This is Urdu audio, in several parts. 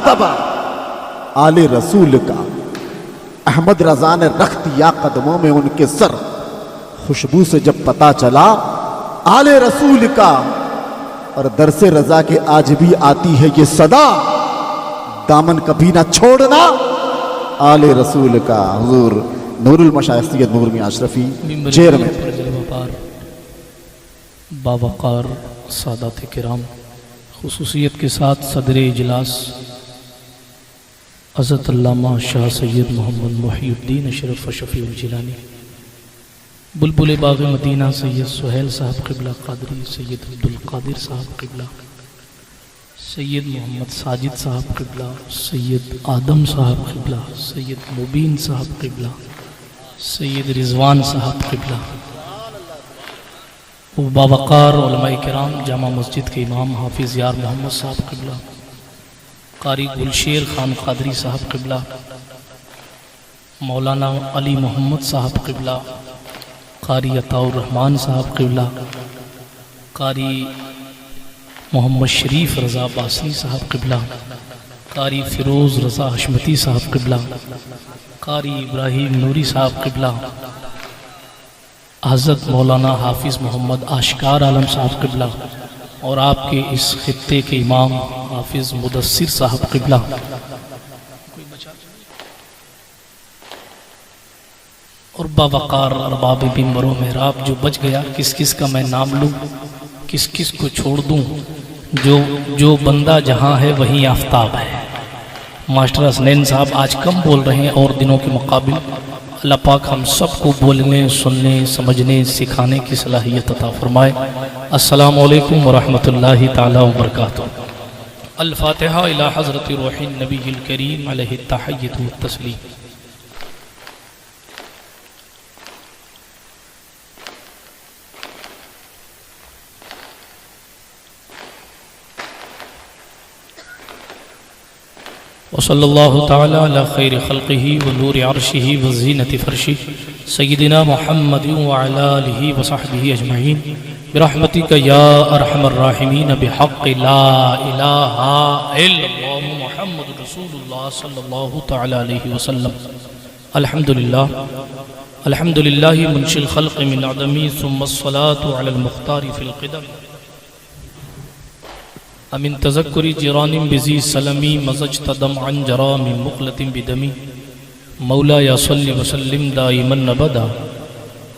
مرتبہ آل رسول کا احمد رضا نے رکھ دیا قدموں میں ان کے سر، خوشبو سے جب پتا چلا آل رسول کا، اور درس رضا کے آج بھی آتی ہے یہ صدا، دامن کبھی نہ چھوڑنا آل رسول کا۔ حضور نور المشائخ سید نور میاں اشرفی چیئرمین۔ باوقار سادات کرام، خصوصیت کے ساتھ صدر اجلاس حضرت علامہ شاہ سید محمد محی الدین اشرف شفیع الجیلانی، بلبل باغ مدینہ سید سہیل صاحب قبلہ قادری، سید عبدالقادر صاحب قبلہ، سید محمد ساجد صاحب قبلہ، سید آدم صاحب قبلہ، سید مبین صاحب قبلہ، سید رضوان صاحب قبلہ، باوقار علماء کرام، جامع مسجد کے امام حافظ یار محمد صاحب قبلہ، قاری گلشیر خان قادری صاحب قبلہ، مولانا علی محمد صاحب قبلہ، قاری عطاء الرحمن صاحب قبلہ، قاری محمد شریف رضا باسری صاحب قبلہ، قاری فیروز رضا حشمتی صاحب قبلہ، قاری ابراہیم نوری صاحب قبلہ، حضرت مولانا حافظ محمد آشکار عالم صاحب قبلہ، اور آپ کے اس خطے کے امام حافظ مدثر صاحب قبلہ، اور باوقار ارباب منبر و محراب جو بچ گیا، کس کس کا میں نام لوں، کس کس کو چھوڑ دوں، جو بندہ جہاں ہے وہیں آفتاب ہے۔ ماسٹر حسنین صاحب آج کم بول رہے ہیں اور دنوں کے مقابل، اللہ پاک ہم سب کو بولنے، سننے، سمجھنے، سکھانے کی صلاحیت عطا فرمائے۔ السلام علیکم ورحمۃ اللہ تعالی وبرکاتہ۔ الفاتحہ الی حضرت روح النبی الکریم علیہ التحیۃ والتسلیم۔ وصلی اللہ تعالی علی خیر خلقہ ونور عرشہ وزینت فرشہ سیدنا محمد وعلی آلہ وصحبہ اجمعین برحمتک یا ارحم الراحمین بحق لا الہ الا اللہ محمد رسول اللہ صلی اللہ تعالی علیہ وسلم۔ الحمدللہ الحمدللہ منشی الخلق من عدمی ثم الصلاة علی المختار فی القدم امن تذکر جیران بزی سلمی مزجت دمعا جرا من مقلت بدمی مولا یا صلی وسلم دائما ابدا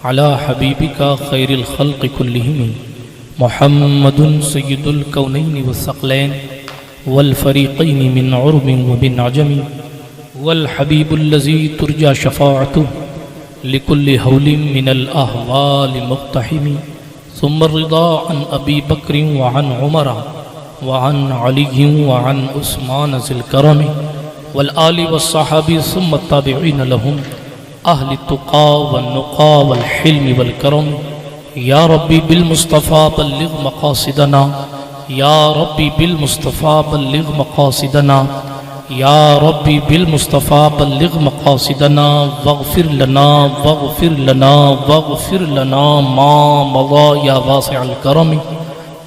علی حبیبک خیر الخلق کلہم محمد سید الکونین والثقلین والفریقین من عرب ومن عجم والحبیب الذی ترجى شفاعته لكل حول من الاحوال مقتحم ثم الرضا عن ابی بکر وعن عمر وعن علی وعن عثمان ذی الکرم والآل والصحابی ثم التابعین لهم اہل التقا والنقا والحلم والکرم۔ یا ربی بالمصطفیٰ بلغ مقاصدنا، یا ربی بالمصطفیٰ بلغ مقاصدنا، یا ربی بالمصطفیٰ بلغ مقاصدنا واغفر لنا واغفر لنا واغفر لنا ما مضى یا واسع الکرم۔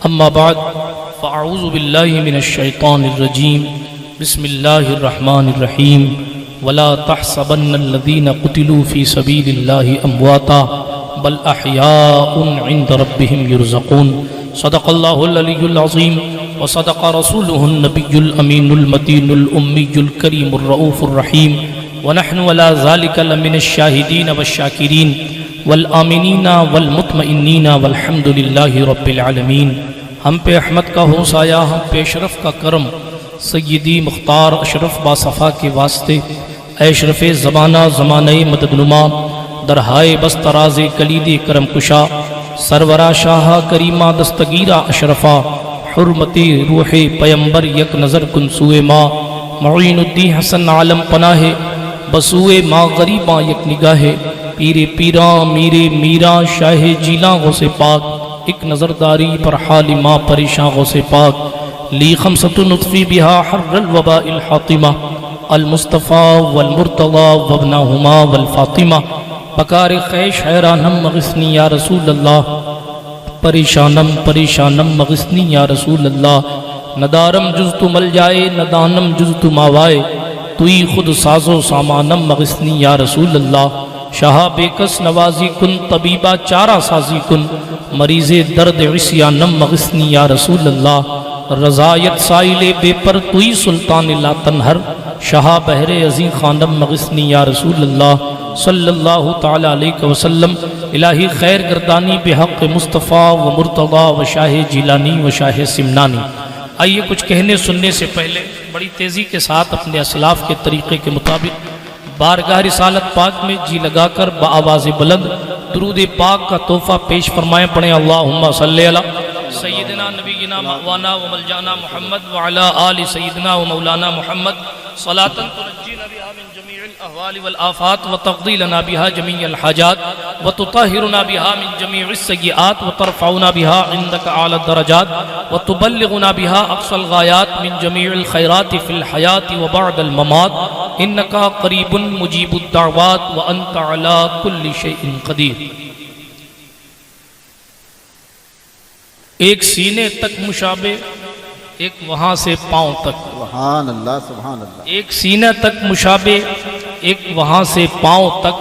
اما بعد فاعوذ باللہ من الشیطان الرجیم، بسم اللہ الرحمن الرحیم۔ ولا تحسبن الذین قتلوا فی سبیل اللہ امواتا بل احیاء عند ربهم یرزقون۔ صدق اللہ العلی العظیم وصدق رسولہ النبی الامین المتین الامی الکریم الرؤوف الرحیم، ونحن ولا ذلك لمن الشاہدین والشاکرین والآمنین والمطمئنین والحمد للہ رب العالمین۔ ہم پہ احمد کا ہو سایہ، ہم پہ اشرف کا کرم، سیدی مختار اشرف باصفا کے واسطے، اے اشرف زمانہ زمانہ مدد نما، درہائے بس تراز کلید کرم کشا، سرورہ شاہ کریمہ دستگیرہ اشرفا، حرمت روح پیمبر یک نظر کنسوئے ماں، معین الدین حسن عالم پناہ بسوئے ماں غریباں یک نگاہ، پیر پیران میرے میران شاہ جیلاں غوث پاک، ایک نظرداری پر حال ماں پریشاں غوث پاک، لی خمسۃ نطفی بہا حر الوباء الحاطمہ، المصطفیٰ والمرتضی وابنہما والفاطمہ، بکار خیش حیرانم مغثنی یا رسول اللہ، پریشانم پریشانم مغثنی یا رسول اللہ، ندارم جز تو مل جائے ندانم جز تو ماوائے توی خود ساز و سامانم مغثنی یا رسول اللہ شاہ بے کس نوازی کن طبیبہ چارہ سازی کن مریض درد عصیانم مغثنی یا رسول اللہ رضایت سائل بے پر توی سلطان لا تنہر شاہ بحر عظیم خانم مغثنی یا رسول اللہ صلی اللہ تعالی علیہ وسلم الہی خیر گردانی بحق مصطفیٰ و مرتضیٰ و شاہ جیلانی و شاہ سمنانی۔ آئیے کچھ کہنے سننے سے پہلے بڑی تیزی کے ساتھ اپنے اسلاف کے طریقے کے مطابق بارگاہ رسالت پاک میں جی لگا کر بآواز بلند درود پاک کا تحفہ پیش فرمائیں۔ پڑھیں اللہم صلی علی سیدنا نبینا مأوانا و ملجانا محمد وعلا آل سیدنا و مولانا محمد صلاة تنجینا بها من جميع الأهوال والآفات وتقضي لنا بها جميع الحاجات وتطهرنا بها من جميع السيئات وترفعنا بها عندك أعلى الدرجات وتبلغنا بها أقصى الغايات من جميع الخيرات في الحياة وبعد الممات إنك قريب مجيب الدعوات وأنت على كل شيء قدير۔ ایک سینے تک مشابہ، ایک وہاں سے پاؤں تک، سبحان اللہ سبحان اللہ، ایک سینہ تک مشابہ، ایک وہاں سے پاؤں تک،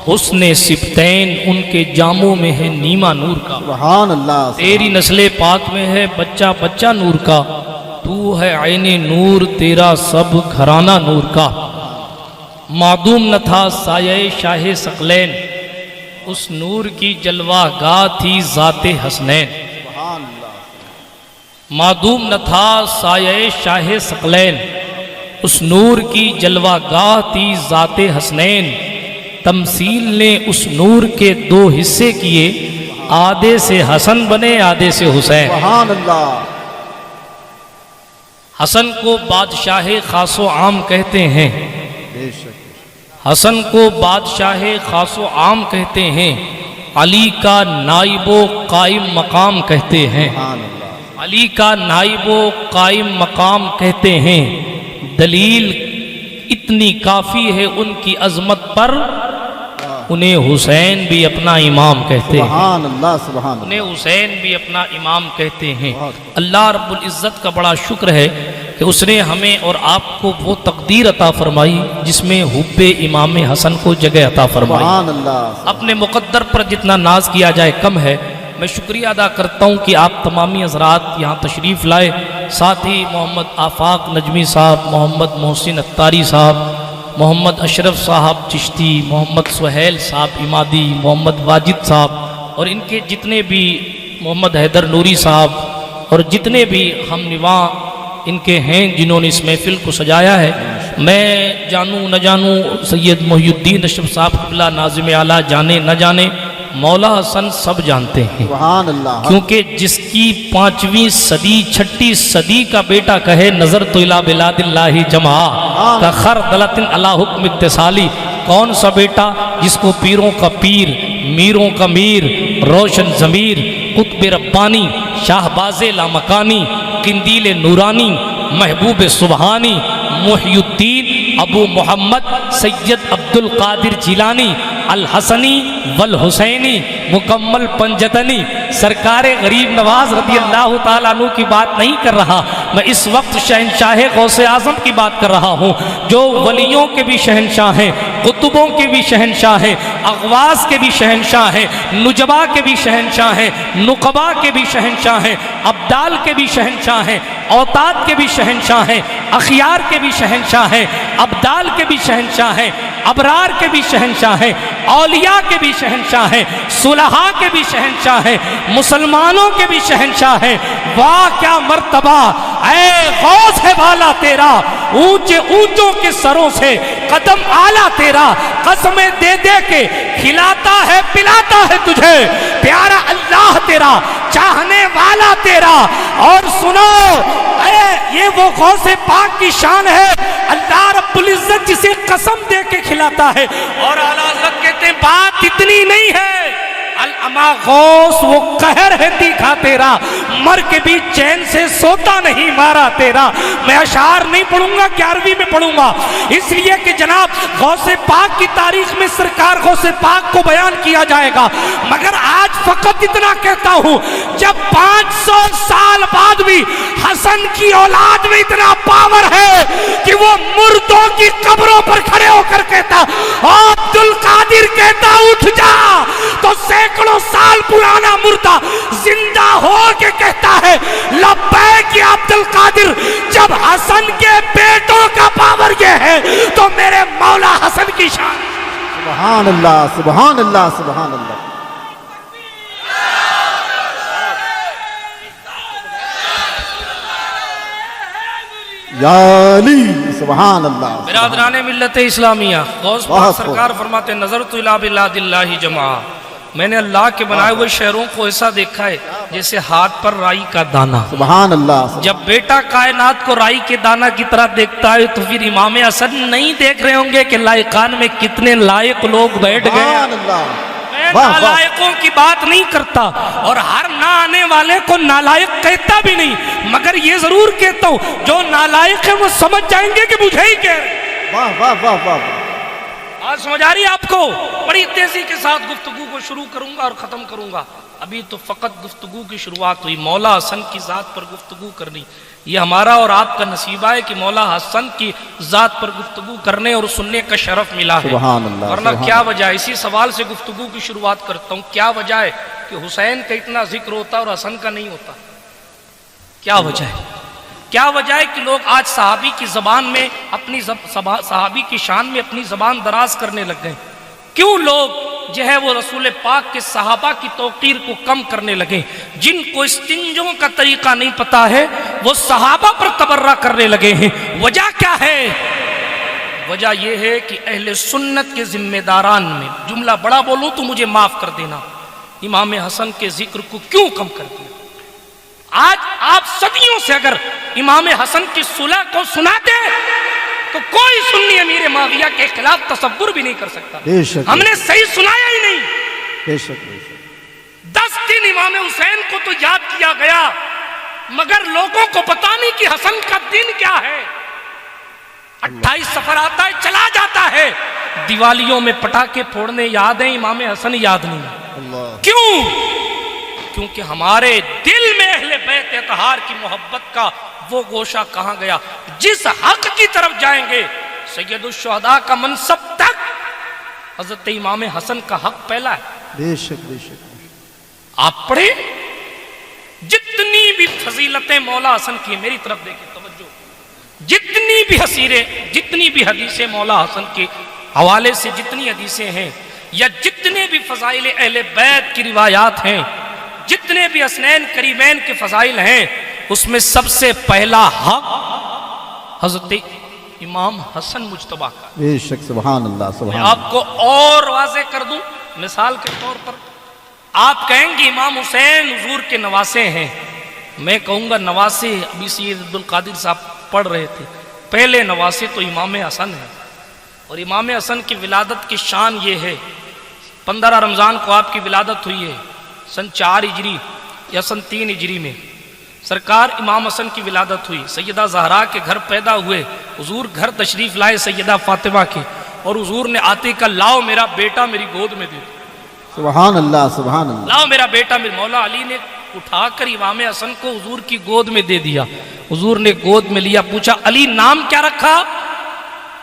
حسن سبتین ان کے جاموں میں ہے نیما نور کا، سبحان اللہ، تیری نسل پاک میں ہے بچہ بچہ نور کا، تو ہے عین نور تیرا سب گھرانہ نور کا، معدوم نہ تھا سایہ شاہ ثقلین، اس نور کی جلوہ گاہ تھی ذات حسنین، معدوم نہ تھا سایہ شاہ ثقلین، اس نور کی جلوہ گاہ تھی ذات حسنین، تمثیل نے اس نور کے دو حصے کیے، آدھے سے حسن بنے آدھے سے حسین۔ سبحان اللہ، حسن کو بادشاہ خاص و عام کہتے ہیں، بے شک، حسن کو بادشاہ خاص و عام کہتے ہیں، علی کا نائب و قائم مقام کہتے ہیں، سبحان اللہ، علی کا نائب و قائم مقام کہتے ہیں، دلیل اتنی کافی ہے ان کی عظمت پر، انہیں حسین بھی اپنا امام کہتے ہیں، سبحان اللہ سبحان انہیں اللہ، حسین بھی اپنا امام کہتے ہیں۔ اللہ رب العزت کا بڑا شکر ہے کہ اس نے ہمیں اور آپ کو وہ تقدیر عطا فرمائی جس میں حب امام حسن کو جگہ عطا فرمائی۔ سبحان اللہ، اپنے مقدر پر جتنا ناز کیا جائے کم ہے۔ میں شکریہ ادا کرتا ہوں کہ آپ تمامی حضرات یہاں تشریف لائے، ساتھ ہی محمد آفاق نجمی صاحب، محمد محسن اتاری صاحب، محمد اشرف صاحب چشتی، محمد سہیل صاحب امادی، محمد واجد صاحب اور ان کے جتنے بھی محمد حیدر نوری صاحب اور جتنے بھی ہم نواں ان کے ہیں جنہوں نے اس محفل کو سجایا ہے۔ میں جانوں نہ جانوں سید محی الدین اشرف صاحب قبلہ ناظم اعلیٰ جانے نہ جانے، مولا حسن سب جانتے ہیں، سبحان اللہ، کیونکہ جس کی 5ویں صدی 6ٹھی صدی کا بیٹا کہے نظر تو الہ بلاد اللہ جمع کا خردلۃ علی حکم اتصالی، کون سا بیٹا جس کو پیروں کا پیر، میروں کا میر، روشن ضمیر، قطب ربانی، شاہباز لامکانی، قندیل نورانی، محبوب سبحانی، محی الدین ابو محمد سید عبد القادر جیلانی الحسنی والحسینی مکمل پنجتنی سرکار غریب نواز رضی اللہ تعالیٰ عنہ کی بات نہیں کر رہا، میں اس وقت شہنشاہ غوث اعظم کی بات کر رہا ہوں، جو ولیوں کے بھی شہنشاہ ہیں، قطبوں کے بھی شہنشاہ ہیں، اغواس کے بھی شہنشاہ ہیں، نجبا کے بھی شہنشاہ ہیں، نقبا کے بھی شہنشاہ ہیں، ابدال کے بھی شہنشاہ ہیں، اوتاد کے بھی شہنشاہ ہیں، اخیار کے بھی شہنشاہ ہیں، ابدال کے بھی شہنشاہ ہیں، ابرار کے بھی شہنشاہ ہیں، اولیاء کے بھی شہنشاہ ہیں، صلحاء کے بھی شہنشاہ ہیں، مسلمانوں کے بھی شہنشاہ ہیں۔ واہ کیا مرتبہ اے غوث ہے والا تیرا، اونچے اونچوں کے سروں سے قدم آلہ تیرا، قسمیں دے دے کے کھلاتا ہے پلاتا ہے تجھے، پیارا اللہ تیرا، چاہنے والا تیرا۔ اور سنو اے یہ وہ غوث پاک کی شان ہے، اللہ رب العزت جسے قسم دے کے کھلاتا ہے، اور اعلیٰ حضرت کہتے ہیں بات اتنی نہیں ہے، الاما غوث وہ قہر ہے تیکھا تیرا، مر کے بھی چین سے سوتا نہیں مارا تیرا. میں اشعار نہیں پڑھوں گا کہ عربی میں پڑھوں گا، اس لیے کہ جناب غوث پاک کی تاریخ میں سرکار غوث پاک کو بیان کیا جائے گا. مگر آج فقط اتنا کہتا ہوں، جب 500 سال بعد بھی حسن کی اولاد میں اتنا پاور ہے کہ وہ مردوں کی قبروں پر کھڑے ہو کر کہتا عبد القادر کہتا اٹھ جا، تو سینکڑوں سال پرانا مردہ زندہ ہو کے کہتا ہے لبیک یا عبد القادر. جب حسن کے بیٹوں کا پاور یہ ہے تو میرے مولا حسن کی شان. سبحان اللہ سبحان اللہ سبحان اللہ. یا علی سبحان اللہ. برادران ملت اسلامیہ، غوث پاک سرکار فرماتے ہیں نظرت الی بلاد اللہ جمعہ، میں نے اللہ کے بنائے ہوئے شہروں کو ایسا دیکھا ہے جیسے ہاتھ پر رائی کا دانہ. سبحان اللہ. جب بیٹا کائنات کو رائی کے دانہ کی طرح دیکھتا ہے تو پھر امام حسن نہیں دیکھ رہے ہوں گے کہ لائقان میں کتنے لائق لوگ بیٹھ گئے. سبحان اللہ. میں نالائقوں کی بات نہیں کرتا اور ہر نہ آنے والے کو نالائق کہتا بھی نہیں، مگر یہ ضرور کہتا ہوں جو نالائق ہے وہ سمجھ جائیں گے کہ مجھے ہی کہہ رہے. واہ واہ واہ واہ. آج سمجھ آ رہی ہے آپ کو؟ بڑی تیزی کے ساتھ گفتگو کو شروع کروں گا اور ختم کروں گا. ابھی تو فقط گفتگو کی شروعات ہوئی. مولا حسن کی ذات پر گفتگو کرنی یہ ہمارا اور آپ کا نصیبہ ہے کہ مولا حسن کی ذات پر گفتگو کرنے اور سننے کا شرف ملا ہے. سبحان اللہ. ورنہ سبحان کیا وجہ ہے؟ اسی سوال سے گفتگو کی شروعات کرتا ہوں. کیا وجہ ہے کہ حسین کا اتنا ذکر ہوتا اور حسن کا نہیں ہوتا؟ کیا وجہ ہے؟ کیا وجہ ہے کہ لوگ آج صحابی کی زبان میں اپنی صحابی کی شان میں اپنی زبان دراز کرنے لگ گئے؟ کیوں لوگ جو ہے وہ رسول پاک کے صحابہ کی توقیر کو کم کرنے لگے؟ جن کو استنجوں کا طریقہ نہیں پتا ہے وہ صحابہ پر تبرہ کرنے لگے ہیں. وجہ کیا ہے؟ وجہ یہ ہے کہ اہل سنت کے ذمہ داران میں، جملہ بڑا بولوں تو مجھے معاف کر دینا، امام حسن کے ذکر کو کیوں کم کر دیا؟ آج آپ صدیوں سے اگر امام حسن کی صلح کو سناتے تو کوئی سنی امیر معاویہ کے خلاف تصور بھی نہیں کر سکتا. ہم نے صحیح سنایا ہی نہیں. بے شک بے شک. 10 دن امام حسین کو تو یاد کیا گیا مگر لوگوں کو پتا نہیں کہ حسن کا دن کیا ہے. 28 سفر آتا ہے چلا جاتا ہے، دیوالیوں میں پٹاخے پھوڑنے یاد ہیں، امام حسن یاد نہیں. اللہ. کیوں؟ کیونکہ ہمارے دل میں اہل بیت اطہار کی محبت کا وہ گوشہ کہاں گیا؟ جس حق کی طرف جائیں گے سید الشہداء کا منصب تک حضرت امام حسن کا حق پہلا ہے. بے شک بے شک. آپ پڑھیں جتنی بھی فضیلتیں مولا حسن کی، میری طرف دیکھیں توجہ، جتنی بھی حدیثیں مولا حسن کے حوالے سے جتنی حدیثیں ہیں یا جتنے بھی فضائل اہل بیت کی روایات ہیں، جتنے بھی حسنین کریمین کے فضائل ہیں، اس میں سب سے پہلا حق حضرت امام حسن مجتبیٰ کا. بے شک. سبحان اللہ میں سبحان آپ کو اور واضح کر دوں، مثال کے طور پر آپ کہیں گے امام حسین حضور کے نواسے ہیں، میں کہوں گا نواسے ابھی سید عبد القادر صاحب پڑھ رہے تھے، پہلے نواسے تو امام حسن ہیں. اور امام حسن کی ولادت کی شان یہ ہے، 15 رمضان کو آپ کی ولادت ہوئی ہے، سن 4 ہجری یا سن 3 ہجری میں سرکار امام حسن کی ولادت ہوئی. سیدہ زہرا کے گھر پیدا ہوئے، حضور گھر تشریف لائے سیدہ فاطمہ کے، اور حضور نے آتے کا لاؤ میرا بیٹا میری گود میں دے دو. سبحان اللہ سبحان اللہ. لاؤ میرا بیٹا. میرے مولا علی نے اٹھا کر امام حسن کو حضور کی گود میں دے دیا. حضور نے گود میں لیا، پوچھا علی نام کیا رکھا؟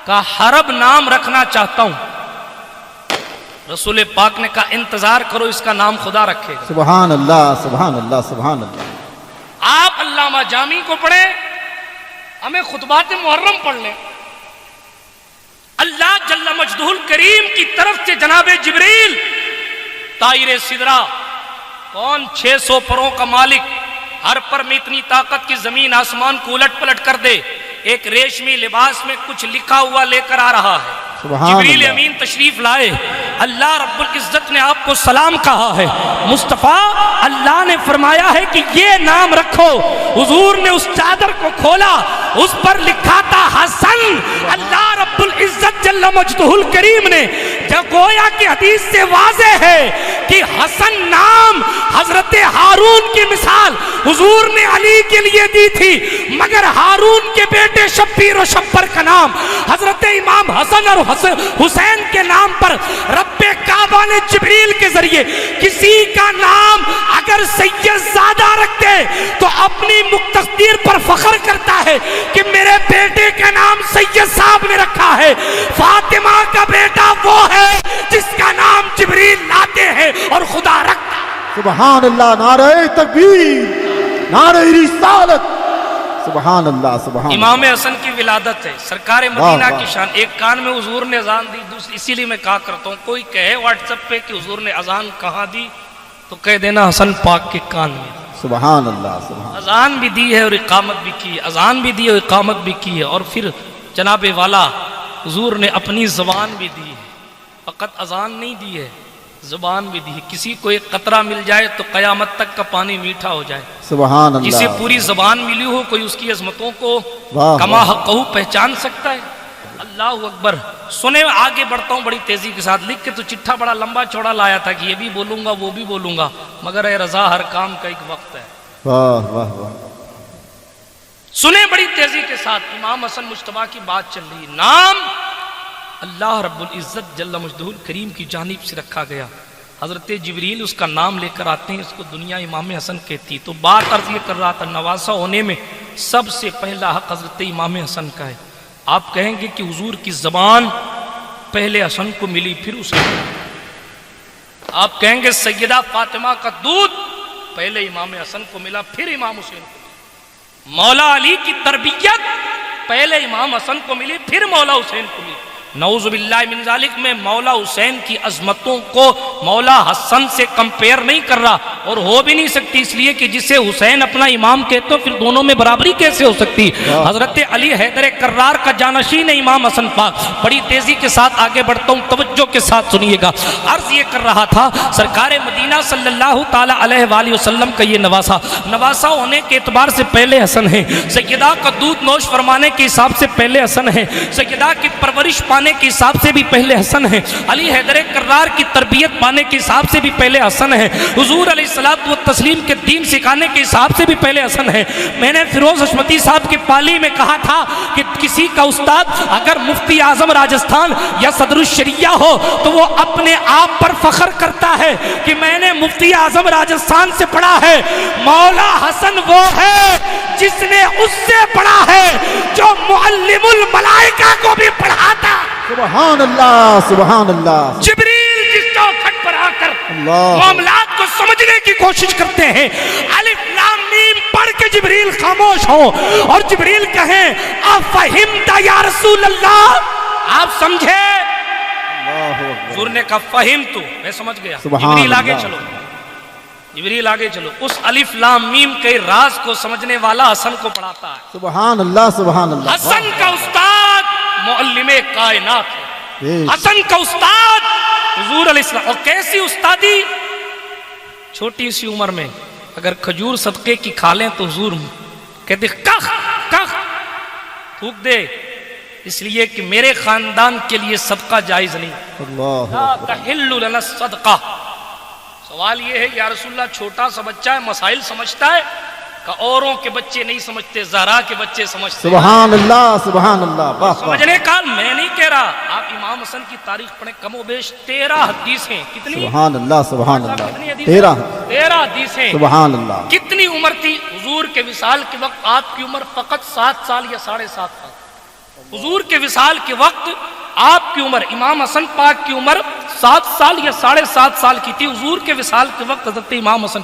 کہا حرب نام رکھنا چاہتا ہوں. رسول پاک نے کہا انتظار کرو، اس کا نام خدا رکھے گا. سبحان اللہ سبحان اللہ سبحان اللہ. آپ علامہ جامی کو پڑھیں، ہمیں خطبات محرم پڑھ لیں. اللہ جل مجدہ الکریم کی طرف سے جناب جبریل طائر سدرہ، کون 600 پروں کا مالک، ہر پر میں اتنی طاقت کی زمین آسمان کو الٹ پلٹ کر دے، ایک ریشمی لباس میں کچھ لکھا ہوا لے کر آ رہا ہے. جبریل امین تشریف لائے، اللہ رب العزت نے آپ کو سلام کہا ہے. مصطفیٰ اللہ نے فرمایا ہے کہ یہ نام رکھو. حضور نے اس چادر کو کھولا، اس پر لکھا تھا حسن. اللہ رب العزت جل مجدہ الکریم نے جب گویا کہ حدیث سے واضح ہے کہ حسن نام حضرت ہارون کی مثال حضور نے علی کے لیے دی تھی، مگر ہارون کے بیٹے شبیر و شبر کا نام حضرت امام حسن اور حسین کے نام پر رب کعبہ نے جبریل کے ذریعے کسی کا نام اگر سید زادہ رکھتے تو اپنی مقتدر پر فخر کرتا ہے کہ میرے بیٹے کا نام سید صاحب نے رکھا ہے۔ فاطمہ کا بیٹا وہ ہے جس کا نام جبریل لاتے ہیں اور خدا رکھتا ہے۔ سبحان اللہ، نعرہ تکبیر، نعرہ رسالت، سبحان اللہ سبحان اللہ۔ امام حسن کی ولادت ہے، سرکار مدینہ کی شان۔ ایک کان میں حضور نے اذان دی، دوسری اسی لیے میں کہا کرتا ہوں کوئی کہے واٹس ایپ پہ کہ حضور نے اذان کہاں دی تو کہہ دینا حسن پاک کے کان میں۔ سبحان اللہ سبحان اذان بھی دی ہے اور اقامت بھی کی ہے، اذان بھی دی اور اقامت بھی کی ہے، اور پھر جناب والا حضور نے اپنی زبان بھی دی ہے، فقط اذان نہیں دی ہے، زبان بھی دی ہے۔ کسی کو ایک قطرہ مل جائے تو قیامت تک کا پانی میٹھا ہو جائے۔ سبحان اللہ۔ جسے پوری زبان ملی ہو کوئی اس کی عظمتوں کو واہ کما حقہ پہچان سکتا ہے۔ اللہ اکبر۔ سنے آگے بڑھتا ہوں بڑی تیزی کے ساتھ، لکھ کے تو چٹھا بڑا لمبا چوڑا لایا تھا کہ یہ بھی بولوں گا وہ بھی بولوں گا، مگر اے رضا ہر کام کا ایک وقت ہے۔ واہ واہ واہ۔ سنے بڑی تیزی کے ساتھ، امام حسن مجتبیٰ کی بات چل رہی۔ نام اللہ رب العزت جل مجدہ الکریم کی جانب سے رکھا گیا، حضرت جبریل اس کا نام لے کر آتے ہیں، اس کو دنیا امام حسن کہتی۔ تو بات عرض یہ کر رہا تھا، نواسا ہونے میں سب سے پہلا حق حضرت امام حسن کا ہے۔ آپ کہیں گے کہ حضور کی زبان پہلے حسن کو ملی پھر اس کو، آپ کہیں گے سیدہ فاطمہ کا دودھ پہلے امام حسن کو ملا پھر امام حسین کو، مولا علی کی تربیت پہلے امام حسن کو ملی پھر مولا حسین کو ملی۔ نعوذ باللہ من ذالک میں مولا حسین کی عظمتوں کو مولا حسن سے کمپیئر نہیں کر رہا، اور ہو بھی نہیں سکتی، اس لیے کہ جسے حسین اپنا امام کہتے ہو پھر دونوں میں برابری کیسے ہو سکتی؟ حضرت علی حیدر کرار کا جانشین ہے امام حسن پاک۔ بڑی تیزی کے ساتھ آگے بڑھتا ہوں، توجہ کے ساتھ سنیے گا۔ عرض یہ کر رہا تھا، سرکار مدینہ صلی اللہ تعالی علیہ وآلہ وسلم کا یہ نواسا ہونے کے اعتبار سے پہلے حسن ہے، سیدہ کا دودھ نوش فرمانے کے حساب سے پہلے حسن ہے، سیدہ کی پرورش پانے کے حساب سے بھی پہلے حسن ہے، علی حیدر کرار کی تربیت پانے کے حساب سے بھی پہلے حسن ہے، حضور علیہ الصلوۃ والتسلیم کے دین سکھانے کے حساب سے بھی پہلے حسن ہے۔ میں نے فیروز حشمتی صاحب کی پالی میں کہا تھا کہ کسی کا استاد اگر مفتی اعظم راجستھان یا صدر الشریعہ ہو تو وہ اپنے آپ پر فخر کرتا ہے کہ میں نے مفتی اعظم راجستھان سے پڑھا ہے۔ مولا حسن وہ ہے جس نے اس سے پڑھا ہے جو معلم الملائکہ کو بھی پڑھاتا۔ سبحان اللہ سبحان اللہ۔ جبریل جس چوکھٹ پر آ کر اللہ معاملات کو سمجھنے کی کوشش کرتے ہیں، الف لام میم پڑھ کے جبریل خاموش ہو اور جبریل کہیں افہمت یا رسول اللہ، آپ سمجھے؟ حضور نے کہا فہمت، میں سمجھ گیا۔ جبریل آگے چلو، جبریل آگے چلو، اس الف لام میم کے راز کو سمجھنے والا حسن کو پڑھاتا ہے۔ سبحان اللہ سبحان اللہ۔ حسن کا استاد معلم کائنات ہے، حسن کا استاد حضور علیہ السلام۔ اور کیسی استادی؟ چھوٹی سی عمر میں اگر کھجور صدقے کی کھا لیں تو حضور کہتے کخ کخ تھوک دے، اس لیے کہ میرے خاندان کے لیے صدقہ جائز نہیں، اللہ لا تحل لنا صدقہ۔ سوال یہ ہے یا رسول اللہ چھوٹا سا بچہ ہے مسائل سمجھتا ہے کہ اوروں کے بچے نہیں سمجھتے، زہرا کے بچے سمجھتے؟ سبحان اللہ سبحان اللہ۔ واہ سمجھنے کا میں نہیں کہہ رہا، آپ امام حسن کی تاریخ پڑھیں، کم و بیش 13 حدیثیں۔ کتنی؟ سبحان اللہ سبحان اللہ۔ کتنی حدیثیں؟ 13 حدیثیں۔ سبحان اللہ۔ کتنی عمر تھی حضور کے وصال کے وقت؟ آپ کی عمر فقط 7 سال یا 7.5 سال۔ حضور کے وصال کے وقت آپ کی عمر، امام حسن پاک کی عمر 7 سال یا 7.5 سال کی تھی۔ حضور کے وصال کے وقت حضرت امام حسن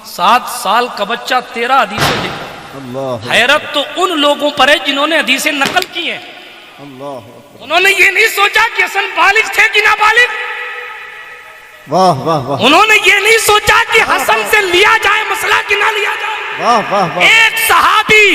7 سال کا بچہ 13 حدیثیں لکھا۔ اللہ حیرت تو ان لوگوں پر ہے جنہوں نے حدیثیں نقل کی ہیں، اللہ۔ انہوں نے یہ نہیں سوچا کہ حسن بالغ تھے کہ نابالغ، واہ واہ واہ انہوں نے یہ نہیں سوچا کہ حسن سے لیا جائے مسئلہ کہ نہ لیا جائے۔ واہ واہ واہ۔ ایک صحابی،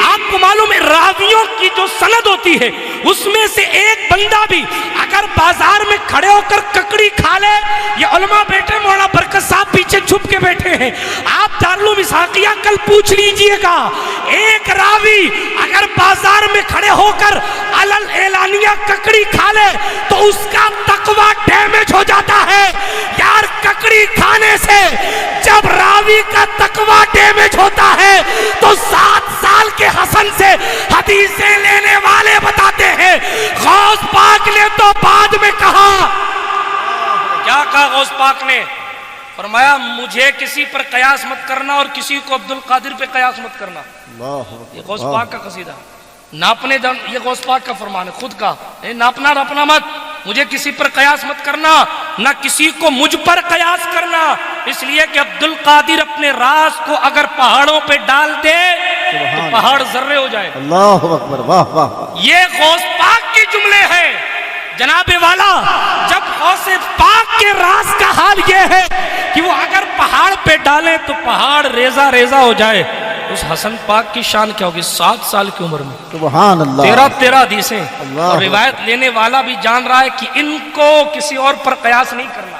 آپ کو معلوم ہے راویوں کی جو سند ہوتی ہے اس میں سے ایک بندہ بھی اگر بازار میں کھڑے ہو کر ککڑی کھا لے، یہ علماء بیٹھے مولانا برکت صاحب پیچھے چھپ کے بیٹھے ہیں، آپ دارالعلوم اسحاقیہ کل پوچھ لیجئے گا، ایک راوی اگر بازار میں کھڑے ہو کر علل اعلانیہ ککڑی کھا لے تو اس کا تقوی ڈیمیج ہو جاتا ہے۔ یار ککڑی روٹی کھانے سے جب راوی کا تقویٰ ڈیمیج ہوتا ہے تو 7 سال کے حسن سے حدیثیں لینے والے بتاتے ہیں غوث پاک نے تو بعد میں کہا، کیا کہا غوث پاک نے؟ فرمایا مجھے کسی پر قیاس مت کرنا اور کسی کو عبد القادر پہ قیاس مت کرنا۔ یہ غوث پاک کا قصیدہ، ناپنے یہ غوث پاک کا فرمان ہے خود کا، ناپنا رپنا مت، مجھے کسی پر قیاس مت کرنا، نہ کسی کو مجھ پر قیاس کرنا، اس لیے کہ عبد القادر اپنے راز کو اگر پہاڑوں پہ ڈال دے تو پہاڑ ذرے ہو جائے۔ اللہ اکبر، واہ واہ۔ یہ غوث پاک کے جملے ہیں جناب والا۔ جب غوث پاک کے راز کا حال یہ ہے کہ وہ اگر پہاڑ پہ ڈالیں تو پہاڑ ریزہ ریزہ ہو جائے، اس حسن پاک کی شان کیا ہوگی 7 سال کی عمر میں؟ سبحان اللہ۔ 13 حدیثیں، اور روایت لینے والا بھی جان رہا ہے کہ ان کو کسی اور پر قیاس نہیں کرنا،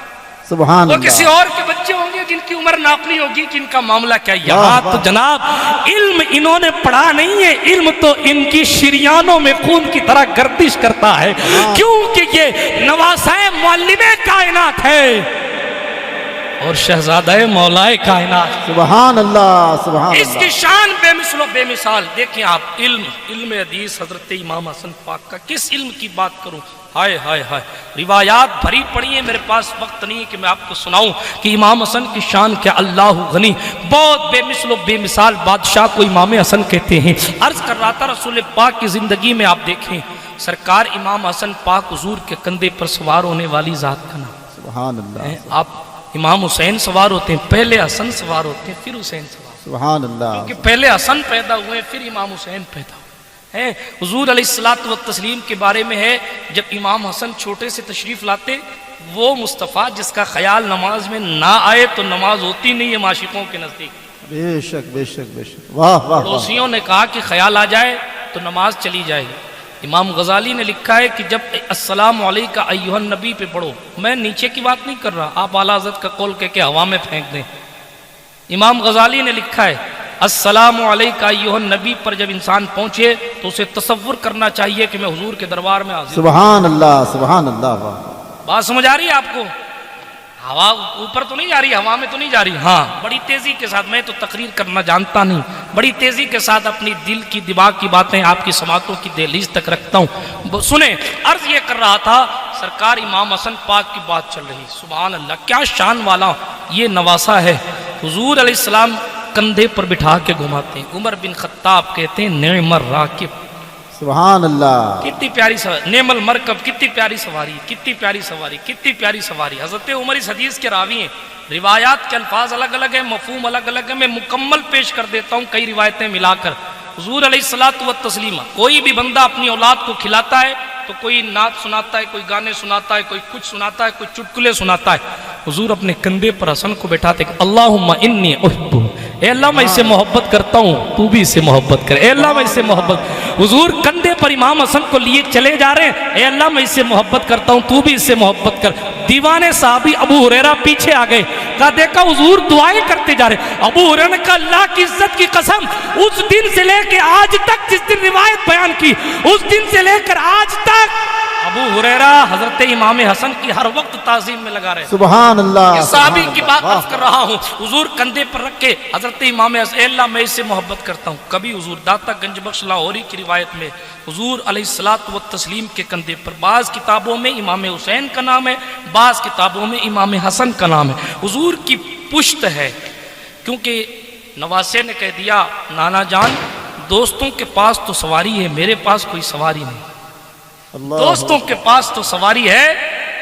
سبحان وہ اللہ۔ کسی اور کے بچے ہوں گے جن کی عمر ناپنی ہوگی، جن کا معاملہ کیا۔ یہاں تو جناب علم انہوں نے پڑھا نہیں ہے، علم تو ان کی شریانوں میں خون کی طرح گردش کرتا ہے، کیونکہ یہ نواسہ معلم کائنات ہے اور شہزادہ مولائے کائنات۔ سبحان اللہ، سبحان اس اللہ۔ کی شان بے مثل و بے مثال۔ دیکھیں آپ علم حدیث حضرت امام حسن پاک کا، کس علم کی بات کروں، ہائے ہائے ہائے، روایات بھری پڑی ہیں، میرے پاس وقت نہیں ہے کہ میں آپ کو سناؤں کہ امام حسن کی شان کیا۔ اللہ غنی، بہت بے مثل و بے مثال بادشاہ کو امام حسن کہتے ہیں۔ عرض کر رہا تھا رسول پاک کی زندگی میں آپ دیکھیں سرکار امام حسن پاک حضور کے کندھے پر سوار ہونے والی ذات کا نام، سبحان اللہ، آپ امام حسین سوار ہوتے ہیں، پہلے حسن سوار ہوتے ہیں پھر حسین سوار، سبحان اللہ، کیونکہ پہلے حسن پیدا ہوئے پھر امام حسین پیدا ہوئے۔ حضور علیہ الصلوۃ والتسلیم کے بارے میں ہے، جب امام حسن چھوٹے سے تشریف لاتے، وہ مصطفیٰ جس کا خیال نماز میں نہ آئے تو نماز ہوتی نہیں ہے معشوقوں کے نزدیک۔ بے شک بے شک بے شک، واہ واہ واہ۔ پڑوسیوں نے کہا کہ خیال آ جائے تو نماز چلی جائے گی۔ امام غزالی نے لکھا ہے کہ جب السلام علیکہ ایھا النبی پہ پڑھو، میں نیچے کی بات نہیں کر رہا، آپ اعلیٰ حضرت کا قول کہہ کے ہوا میں پھینک دیں۔ امام غزالی نے لکھا ہے السلام علیکہ ایھا النبی پر جب انسان پہنچے تو اسے تصور کرنا چاہیے کہ میں حضور کے دربار میں حاضر ہوں۔ سبحان اللہ، سبحان اللہ، واہ۔ بات سمجھ آ رہی ہے آپ کو؟ ہوا اوپر تو نہیں جا رہی، ہوا میں تو نہیں جا رہی، ہاں بڑی تیزی کے ساتھ، میں تو تقریر کرنا جانتا نہیں، بڑی تیزی کے ساتھ اپنی دل کی دماغ کی باتیں آپ کی سماعتوں کی دہلیز تک رکھتا ہوں۔ سنیں، عرض یہ کر رہا تھا سرکار امام حسن پاک کی بات چل رہی، سبحان اللہ کیا شان والا یہ نواسہ ہے۔ حضور علیہ السلام کندھے پر بٹھا کے گھماتے ہیں۔ عمر بن خطاب کہتے ہیں نعم الراکب، سبحان اللہ، کتنی پیاری سواری، نعم المرکب، کتنی پیاری سواری، کتنی پیاری سواری، کتنی پیاری سواری۔ حضرت عمر اس حدیث کے راوی ہیں، روایات کے الفاظ الگ الگ ہیں، مفہوم الگ الگ ہے، میں مکمل پیش کر دیتا ہوں کئی روایتیں ملا کر۔ حضور علیہ الصلوۃ والتسلیم، کوئی بھی بندہ اپنی اولاد کو کھلاتا ہے تو کوئی نعت سناتا ہے، کوئی گانے سناتا ہے، کوئی کچھ سناتا ہے، کوئی چٹکلے سناتا ہے۔ حضور اپنے کندھے پر حسن کو بٹھاتے کہ اللہم انی احب، اے اللہ میں اس سے محبت کرتا ہوں، تو بھی اس سے محبت کر، اے اللہ میں اس سے محبت۔ حضور کندھے پر امام حسن کو لیے چلے جا رہے ہیں، اے اللہ میں اس سے محبت کرتا ہوں، تو بھی اس سے محبت کر۔ دیوانے صحابی ابو ہریرہ پیچھے آ گئے، کہا دیکھا حضور دعائیں کرتے جا رہے۔ ابو ہریرہ نے کہا اللہ کی عزت کی قسم، اس دن سے لے کے آج تک، جس دن روایت بیان کی، اس دن سے لے کر آج تک ابو ہریرہ حضرت امام حسن کی ہر وقت تعظیم میں لگا رہے۔ سبحان اللہ، یہ صحابی کی بات عرض کر رہا ہوں، حضور کندھے پر رکھ کے حضرت امام حسن، اے اللہ میں اس سے محبت کرتا ہوں۔ کبھی حضور داتا گنج بخش لاہوری کی روایت میں حضور علیہ الصلوۃ والتسلیم کے کندھے پر، بعض کتابوں میں امام حسین کا نام ہے، بعض کتابوں میں امام حسن کا نام ہے، حضور کی پشت ہے، کیونکہ نواسے نے کہہ دیا نانا جان دوستوں کے پاس تو سواری ہے، میرے پاس کوئی سواری نہیں، دوستوں کے پاس تو سواری ہے،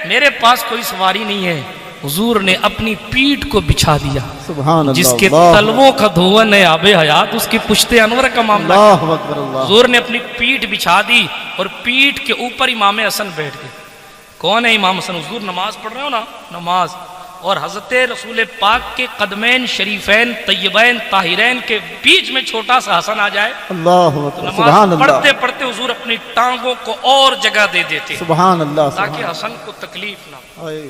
میرے پاس کوئی سواری نہیں ہے۔ حضور نے اپنی پیٹھ کو بچھا دیا، سبحان اللہ، جس کے تلووں کا دھون ہے آب حیات، اس کی پشت انور کا معاملہ۔ اللہ اکبر، اللہ۔ حضور نے اپنی پیٹھ بچھا دی اور پیٹھ کے اوپر امام حسن بیٹھ گئے۔ کون ہے امام حسن؟ حضور نماز پڑھ رہے ہو نا، نماز، اور حضرت رسول پاک کے قدمین شریفین طیبین طاہرین کے بیچ میں چھوٹا سا حسن آ جائے، اللہ اکبر، سبحان نماز اللہ، پڑھتے پڑھتے حضور اپنی ٹانگوں کو اور جگہ دے دیتے سبحان اللہ، تاکہ حسن کو تکلیف نہ ہو۔ ہائے۔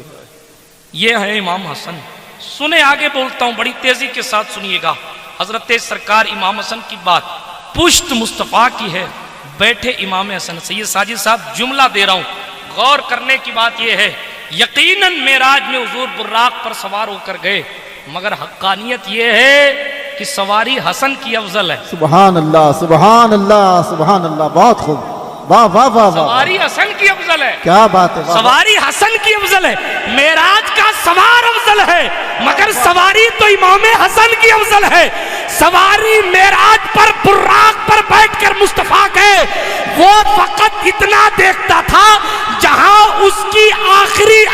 یہ ہے امام حسن۔ سنیں آگے بولتا ہوں، بڑی تیزی کے ساتھ سنیے گا۔ حضرت سرکار امام حسن کی بات پشت مصطفیٰ کی ہے، بیٹھے امام حسن۔ سید ساجد صاحب جملہ دے رہا ہوں، غور کرنے کی بات یہ ہے یقیناً معراج میں حضور براق پر سوار ہو کر گئے، مگر حقانیت یہ ہے کہ سواری حسن کی افضل ہے۔ سبحان اللہ سبحان اللہ سبحان اللہ، بہت خوب، واہ واہ واہ واہ، سواری حسن کی افضل ہے، کیا بات ہے، واہ واہ۔ سواری حسن کی افضل ہے، معراج کا سوار افضل ہے، مگر سواری تو امام حسن کی افضل ہے۔ سواری معراج پر براق پر بیٹھ کر مصطفیٰ گئے، وہ فقط اتنا دیکھتا تھا جہاں اس کی آخری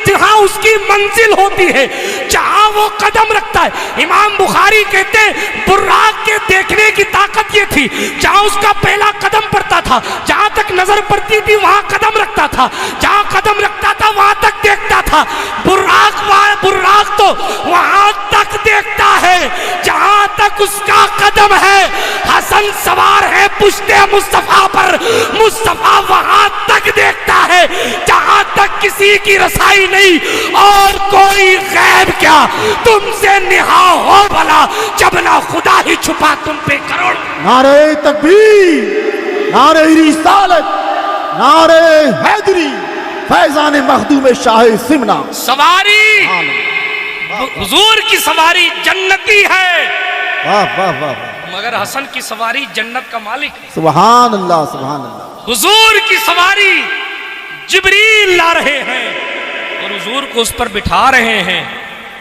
جہاں اس کی منزل ہوتی ہے، جہاں وہ قدم رکھتا ہے۔ امام بخاری کہتے ہیں براق کے دیکھنے کی طاقت یہ تھی، جہاں اس کا پہلا قدم پڑتا تھا، جہاں تک نظر پڑتی تھی وہاں قدم رکھتا تھا، جہاں قدم رکھتا تھا وہاں تک دیکھتا تھا۔ براق تو وہاں تک دیکھتا ہے جہاں تک اس کا قدم ہے۔ حسن سوار ہے پشت مصطفیٰ پر، مصطفیٰ وہاں تک دیکھتا ہے جہاں تک کسی کی رسائی نہیں، اور کوئی غیب کیا تم سے نہا ہو بھلا، جب نہ خدا ہی چھپا تم پہ کروڑ۔ نعرہ تکبیر، نعرہ رسالت، نعرہ حیدری، فیضان مخدوم شاہ سمنا۔ سواری حضور کی سواری جنتی ہے، واہ واہ واہ واہ، مگر حسن کی سواری جنت کا مالک ہے۔ سبحان اللہ سبحان اللہ۔ حضور کی سواری جبریل لا رہے ہیں اور حضور کو اس پر بٹھا رہے ہیں،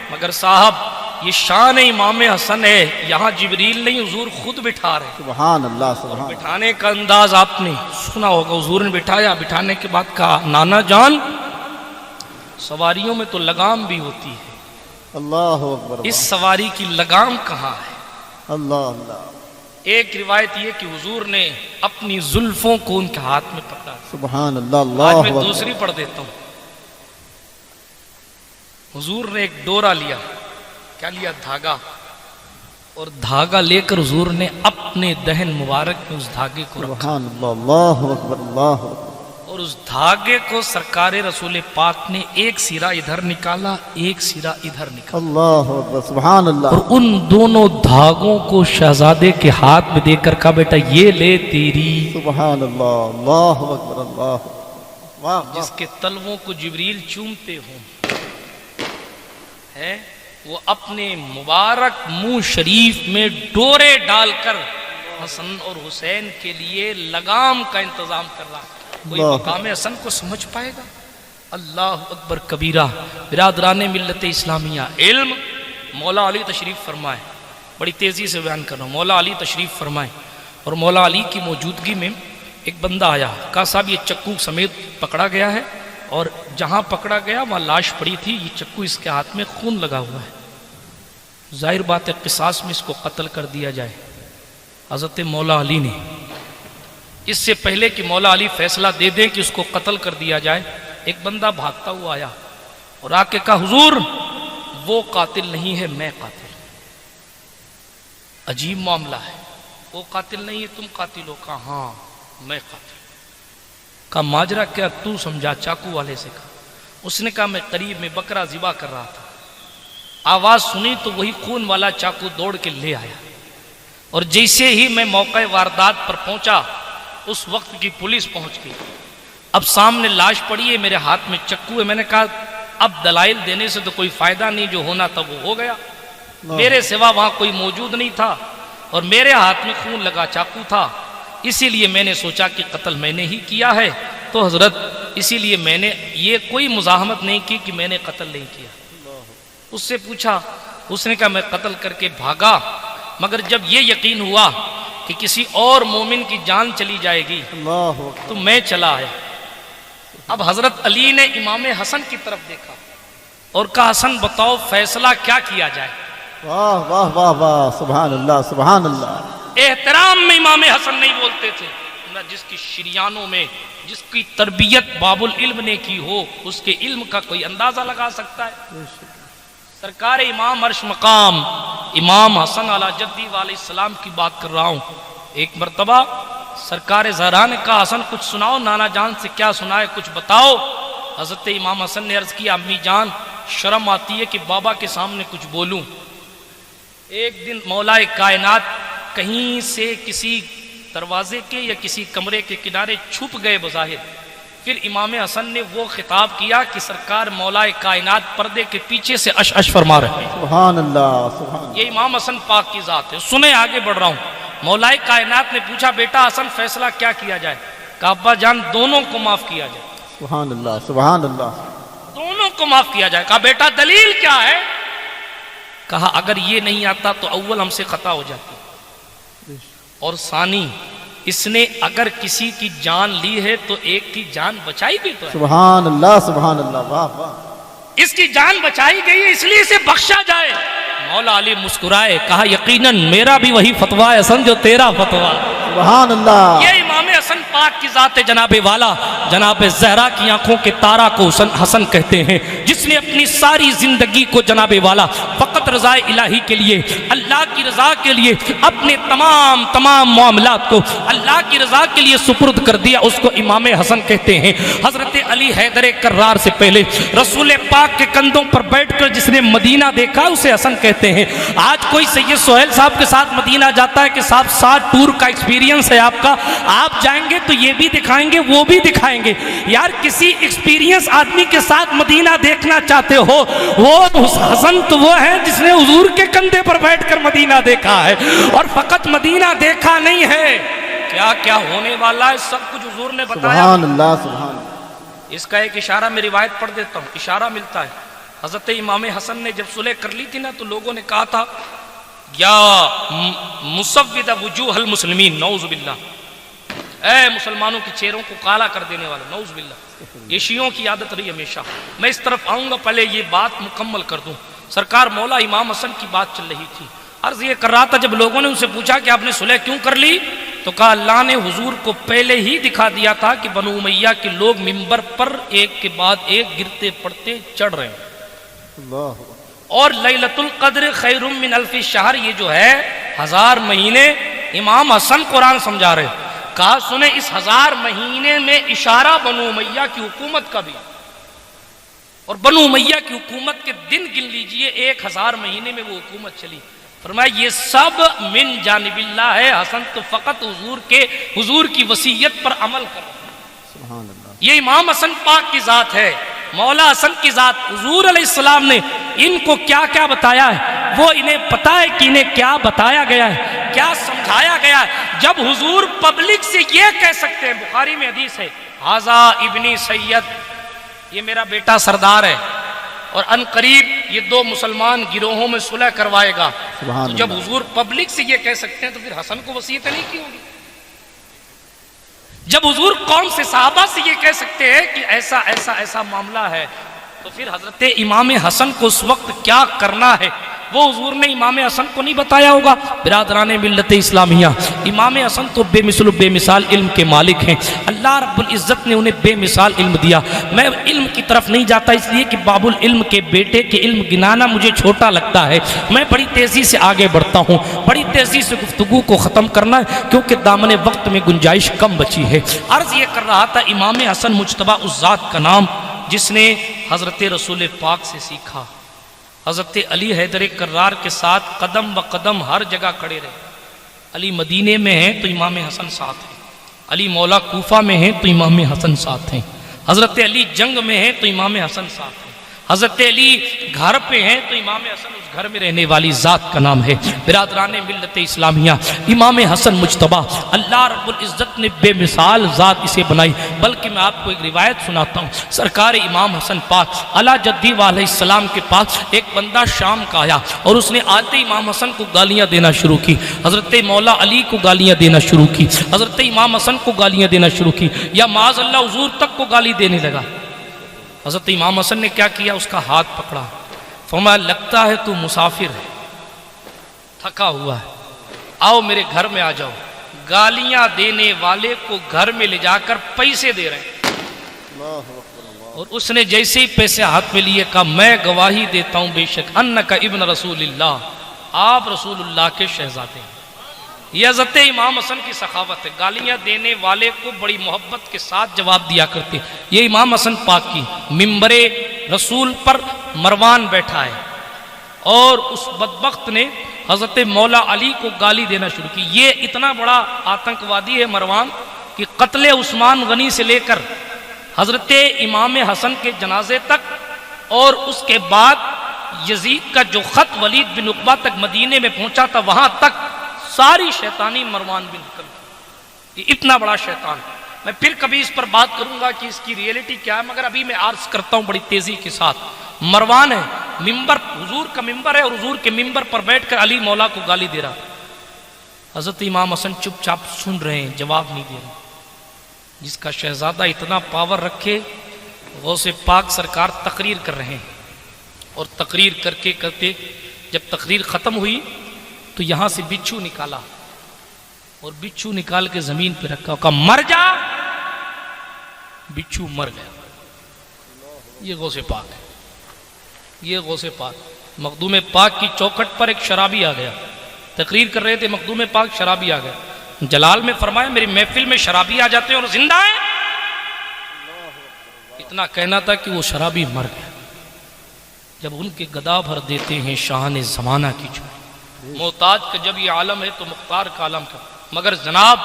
مگر صاحب یہ شان امام حسن ہے، یہاں جبریل نہیں حضور خود بٹھا رہے ہیں۔ سبحان اللہ سبحان اللہ۔ بٹھانے کا انداز آپ نے سنا ہوگا، حضور نے بٹھایا، بٹھانے کے بعد کہا نانا جان سواریوں میں تو لگام بھی ہوتی ہے، اللہ اکبر، اس سواری کی لگام کہاں ہے؟ اللہ اللہ، ایک روایت یہ کہ حضور نے اپنی زلفوں کو ان کے ہاتھ میں پکڑا۔ سبحان اللہ، آج اللہ میں اکبر۔ دوسری پڑھ دیتا ہوں۔ حضور نے ایک ڈورا لیا، کیا لیا؟ دھاگا، اور دھاگا لے کر حضور نے اپنے دہن مبارک میں اس دھاگے کو رکھا، سبحان اللہ، اللہ اکبر اللہ اکبر۔ اور اس دھاگے کو سرکار رسول پاک نے ایک سرا ادھر نکالا، ایک سرا ادھر نکالا، اللہ اکبر، سبحان اللہ۔ اور ان دونوں دھاگوں کو شہزادے کے ہاتھ میں دے کر کہا بیٹا یہ لے تیری، سبحان اللہ، اللہ اکبر اللہ اکبر، واہ واہ۔ جس کے تلووں کو جبریل چومتے ہوں ہے، وہ اپنے مبارک منہ شریف میں ڈورے ڈال کر حسن اور حسین کے لیے لگام کا انتظام کر رہا ہے۔ کوئی اللہ مقام حسن کو سمجھ پائے گا؟ اللہ اکبر کبیرہ۔ برادران ملت اسلامیہ، علم مولا علی تشریف فرمائے، بڑی تیزی سے بیان کر رہا ہوں، مولا علی تشریف فرمائے، اور مولا علی کی موجودگی میں ایک بندہ آیا، کہا صاحب یہ چکو سمیت پکڑا گیا ہے، اور جہاں پکڑا گیا وہاں لاش پڑی تھی، یہ چکو اس کے ہاتھ میں خون لگا ہوا ہے، ظاہر بات ہے قصاص میں اس کو قتل کر دیا جائے۔ حضرت مولا علی نے اس سے پہلے کہ مولا علی فیصلہ دے دیں کہ اس کو قتل کر دیا جائے، ایک بندہ بھاگتا ہوا آیا اور آ کے کہا حضور وہ قاتل نہیں ہے، میں قاتل۔ عجیب معاملہ ہے، وہ قاتل نہیں ہے تم قاتل ہو؟ کہا ہاں میں قاتل۔ کہا ماجرا کیا؟ تو سمجھا، چاقو والے سے کہا۔ اس نے کہا میں قریب میں بکرا ذبح کر رہا تھا، آواز سنی تو وہی خون والا چاقو دوڑ کے لے آیا، اور جیسے ہی میں موقع واردات پر پہنچا اس وقت کی پولیس پہنچ گئی، اب سامنے لاش پڑی ہے، میرے ہاتھ میں چکو ہے۔ میں نے کہا اب دلائل دینے سے تو کوئی فائدہ نہیں، جو ہونا تھا وہ ہو گیا، میرے سوا وہاں کوئی موجود نہیں تھا، اور میرے ہاتھ میں خون لگا چاقو تھا، اسی لیے میں نے سوچا کہ قتل میں نے ہی کیا ہے، تو حضرت اسی لیے میں نے یہ کوئی مزاحمت نہیں کی کہ میں نے قتل نہیں کیا۔ اس سے پوچھا، اس نے کہا میں قتل کر کے بھاگا، مگر جب یہ یقین ہوا کہ کسی اور مومن کی جان چلی جائے گی اللہ اکبر، تو میں چلا آیا۔ اب حضرت علی نے امام حسن کی طرف دیکھا اور کہا حسن بتاؤ فیصلہ کیا کیا جائے؟ واہ واہ واہ واہ، سبحان اللہ سبحان اللہ۔ احترام میں امام حسن نہیں بولتے تھے، نہ جس کی شریانوں میں جس کی تربیت باب العلم نے کی ہو اس کے علم کا کوئی اندازہ لگا سکتا ہے۔ سرکار امام عرش مقام امام حسن علی جدی علیہ السلام کی بات کر رہا ہوں۔ ایک مرتبہ سرکار زہرا نے کہا حسن کچھ سناؤ، نانا جان سے کیا سنائے کچھ بتاؤ۔ حضرت امام حسن نے عرض کیا امی جان شرم آتی ہے کہ بابا کے سامنے کچھ بولوں۔ ایک دن مولا کائنات کہیں سے کسی دروازے کے یا کسی کمرے کے کنارے چھپ گئے بظاہر، پھر امام حسن نے وہ خطاب کیا کہ سرکار مولا کائنات پردے کے پیچھے سے اش اش فرما رہے ہیں. سبحان اللہ سبحان اللہ. یہ امام حسن پاک کی ذات ہے. سنیں آگے بڑھ رہا ہوں. مولا کائنات نے پوچھا بیٹا حسن فیصلہ کیا کیا جائے؟ کہا ابا جان دونوں کو معاف کیا جائے. سبحان اللہ سبحان اللہ. دونوں کو معاف کیا جائے. کہا بیٹا دلیل کیا ہے؟ کہا اگر یہ نہیں آتا تو اول ہم سے خطا ہو جاتی اور ثانی اس نے اگر کسی کی جان لی ہے تو ایک کی جان بچائی بھی تو ہے. سبحان اللہ سبحان اللہ. واہ واہ. اس کی جان بچائی گئی ہے اس لیے اسے بخشا جائے. مولا علی مسکرائے کہا یقیناً میرا بھی وہی فتویٰ ہے حسن جو تیرا فتویٰ. سبحان اللہ. یہ امام حسن پاک کی ذات ہے جناب والا. جناب زہرا کی آنکھوں کے تارا کو حسن کہتے ہیں جس نے اپنی ساری زندگی کو جناب والا فقط رضا الہی کے لیے اللہ کی رضا کے لیے اپنے تمام معاملات کو اللہ کی رضا کے لیے سپرد کر دیا. اس کو امام حسن کہتے ہیں. حضرت علی حیدر کرار سے پہلے رسول پاک کے کندھوں پر بیٹھ کر جس نے مدینہ دیکھا اسے حسن کہتے ہیں. آج کوئی سید سہیل صاحب کے ساتھ مدینہ جاتا ہے کہ صاحب 60 ٹور کا ایکسپیرینس ہے آپ کا, آپ جائیں گے تو یہ بھی دکھائیں گے وہ بھی دکھائیں گے. یار کسی ایکسپیرینس آدمی کے ساتھ مدینہ دیکھنا چاہتے ہو وہ حسن تو وہ ہے جس نے حضور کے کندھے پر بیٹھ کر مدینہ دیکھا ہے. اور فقط مدینہ دیکھا نہیں ہے, کیا کیا ہونے والا ہے سب کچھ حضور نے بتایا. سبحان اللہ سبحان اللہ. اس کا ایک اشارہ میں روایت پڑھ دیتا ہوں, اشارہ ملتا ہے. حضرت امام حسن نے جب صلح کر لی تھی نا تو لوگوں نے کہا تھا یا مسود وجوہ المسلمین, نعوذ باللہ, اے مسلمانوں کے چہروں کو کالا کر دینے والا, نعوذ باللہ. یہ شیعوں کی عادت رہی ہمیشہ. میں اس طرف آؤں گا, پہلے یہ بات مکمل کر دوں. سرکار مولا امام حسن کی بات چل رہی تھی. عرض یہ کر رہا تھا جب لوگوں نے ان سے پوچھا کہ آپ نے صلح کیوں کر لی تو کہا اللہ نے حضور کو پہلے ہی دکھا دیا تھا کہ بنو امیہ کے لوگ منبر پر ایک کے بعد ایک گرتے پڑتے چڑھ رہے ہیں. اللہ. اور لیلۃ القدر خیر من الف شہر, یہ جو ہے 1000 مہینے امام حسن قرآن سمجھا رہے. کہا سنیں اس 1000 مہینے میں اشارہ بنو امیہ کی حکومت کا بھی, اور بنو امیہ کی حکومت کے دن گن لیجئے 1000 مہینے میں وہ حکومت چلی. فرمایا یہ سب من جانب اللہ ہے, حسن تو فقط حضور کی وصیت پر عمل کر رہا ہے. سبحان اللہ. یہ امام حسن پاک کی ذات ہے, مولا حسن کی ذات. حضور علیہ السلام نے ان کو کیا کیا بتایا ہے وہ انہیں پتا ہے کہ انہیں کیا بتایا گیا ہے, کیا سمجھایا گیا ہے. جب حضور پبلک سے یہ کہہ سکتے ہیں, بخاری میں حدیث ہے ھذا ابنی سید, یہ میرا بیٹا سردار ہے اور ان قریب یہ 2 مسلمان گروہوں میں صلح کروائے گا. تو جب حضور پبلک سے یہ کہہ سکتے ہیں تو پھر حسن کو وصیت نہیں کی ہوگی. جب حضور قوم سے صحابہ سے یہ کہہ سکتے ہیں کہ ایسا ایسا ایسا معاملہ ہے تو پھر حضرت امام حسن کو اس وقت کیا کرنا ہے وہ حضور نے امام حسن کو نہیں بتایا ہوگا. برادران ملت اسلامیہ, امام حسن تو بے مثل و بے مثال علم کے مالک ہیں. اللہ رب العزت نے انہیں بے مثال علم دیا. میں علم کی طرف نہیں جاتا اس لیے کہ باب العلم کے بیٹے کے علم گنانا مجھے چھوٹا لگتا ہے. میں بڑی تیزی سے آگے بڑھتا ہوں, بڑی تیزی سے گفتگو کو ختم کرنا ہے کیونکہ دامن وقت میں گنجائش کم بچی ہے. عرض یہ کر رہا تھا امام حسن مجتبیٰ اس ذات کا نام جس نے حضرت رسول پاک سے سیکھا. حضرت علی حیدر کرار کے ساتھ قدم و قدم ہر جگہ کھڑے رہے. علی مدینے میں ہیں تو امام حسن ساتھ ہیں, علی مولا کوفہ میں ہیں تو امام حسن ساتھ ہیں, حضرت علی جنگ میں ہیں تو امام حسن ساتھ ہیں, حضرت علی گھر پہ ہیں تو امام حسن اس گھر میں رہنے والی ذات کا نام ہے. برادران ملت اسلامیہ, امام حسن مجتبیٰ اللہ رب العزت نے بے مثال ذات اسے بنائی. بلکہ میں آپ کو ایک روایت سناتا ہوں. سرکار امام حسن پاک علی جدی علیہ السلام کے پاس ایک بندہ شام کا آیا اور اس نے آتے امام حسن کو گالیاں دینا شروع کی, حضرت مولا علی کو گالیاں دینا شروع کی, حضرت امام حسن کو گالیاں دینا شروع کی, یا معاذ اللہ حضور تک کو گالی دینے لگا. حضرت امام حسن نے کیا کیا, اس کا ہاتھ پکڑا, فرمایا لگتا ہے تو مسافر ہے, تھکا ہوا ہے, آؤ میرے گھر میں آ جاؤ. گالیاں دینے والے کو گھر میں لے جا کر پیسے دے رہے ہیں. اور اس نے جیسے ہی پیسے ہاتھ میں لیے کہا میں گواہی دیتا ہوں بے شک انک ابن رسول اللہ, آپ رسول اللہ کے شہزادے ہیں. یہ حضرت امام حسن کی سخاوت ہے. گالیاں دینے والے کو بڑی محبت کے ساتھ جواب دیا کرتے. یہ امام حسن پاک کی منبر رسول پر مروان بیٹھا ہے اور اس بدبخت نے حضرت مولا علی کو گالی دینا شروع کی. یہ اتنا بڑا آتنکوادی ہے مروان کہ قتل عثمان غنی سے لے کر حضرت امام حسن کے جنازے تک اور اس کے بعد یزید کا جو خط ولید بن عقبہ تک مدینے میں پہنچا تھا وہاں تک ساری شیطانی مروان بن حکم کی. یہ اتنا بڑا شیطان. میں پھر کبھی اس پر بات کروں گا کہ اس کی ریئلٹی کیا ہے، مگر ابھی میں عرض کرتا ہوں بڑی تیزی کے ساتھ. مروان ہے، ممبر حضور کا ممبر ہے اور حضور کے ممبر پر بیٹھ کر علی مولا کو گالی دے رہا. حضرت امام حسن چپ چاپ سن رہے ہیں، جواب نہیں دے رہے. جس کا شہزادہ اتنا پاور رکھے، غوث پاک سرکار تقریر کر رہے ہیں اور تقریر کر کے کرتے جب تقریر ختم ہوئی تو یہاں سے بچھو نکالا اور بچھو نکال کے زمین پہ رکھا، کہا مر جا. بچھو مر گیا. یہ غوث پاک ہے، یہ غوث پاک. مخدوم پاک کی چوکھٹ پر ایک شرابی آ گیا، تقریر کر رہے تھے، مخدوم پاک شرابی آ گیا. جلال میں فرمایا میری محفل میں شرابی آ جاتے ہیں اور زندہ ہیں. اتنا کہنا تھا کہ وہ شرابی مر گیا. جب ان کے گدا بھر دیتے ہیں شاہان زمانہ کی جو محتاج کا جب یہ عالم ہے تو مختار کا عالم کا. مگر جناب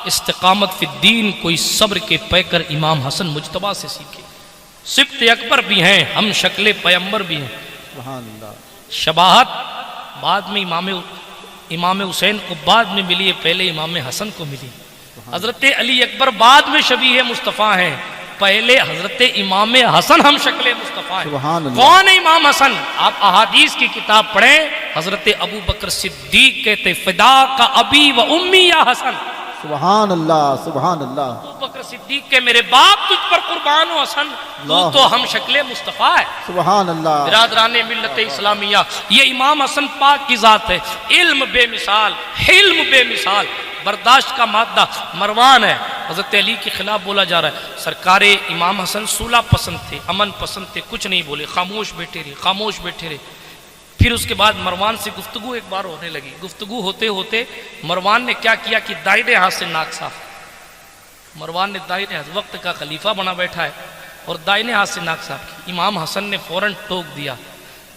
استقامت فی الدین کوئی صبر کے پیکر امام حسن مجتبیٰ سے سیکھے. سبط اکبر بھی ہیں، ہم شکل پیمبر بھی ہیں. سبحان اللہ. شباہت بعد میں امام حسین کو بعد میں ملی ہے، پہلے امام حسن کو ملی. حضرت علی اکبر بعد میں شبیہ مصطفیٰ ہیں، پہلے حضرت امام حسن ہم شکل مصطفیٰ ہیں. سبحان اللہ. کون ہے امام حسن؟ آپ احادیث کی کتاب پڑھیں، حضرت ابو بکر صدیق کہتے فدا کا ابی و امی یا حسن. سبحان اللہ. سبحان اللہ. ابو بکر صدیق کے میرے باپ تجھ پر قربان ہو حسن، تو ہم شکل مصطفیٰ ہے. سبحان اللہ. برادران ملت اسلامیہ، یہ امام حسن پاک کی ذات ہے. علم بے مثال، حلم بے مثال، برداشت کا مادہ. مروان ہے، حضرت علی کے خلاف بولا جا رہا ہے. سرکار امام حسن صلح پسند تھے، امن پسند تھے، کچھ نہیں بولے، خاموش بیٹھے رہے، خاموش بیٹھے رہے. پھر اس کے بعد مروان سے گفتگو ایک بار ہونے لگی. گفتگو ہوتے ہوتے مروان نے کیا کیا کہ دائرے ہاتھ سے ناک صاف. مروان نے دائرے ہاتھ، وقت کا خلیفہ بنا بیٹھا ہے اور دائنے ہاتھ سے ناک صاف کی. امام حسن نے فوراً ٹوک دیا،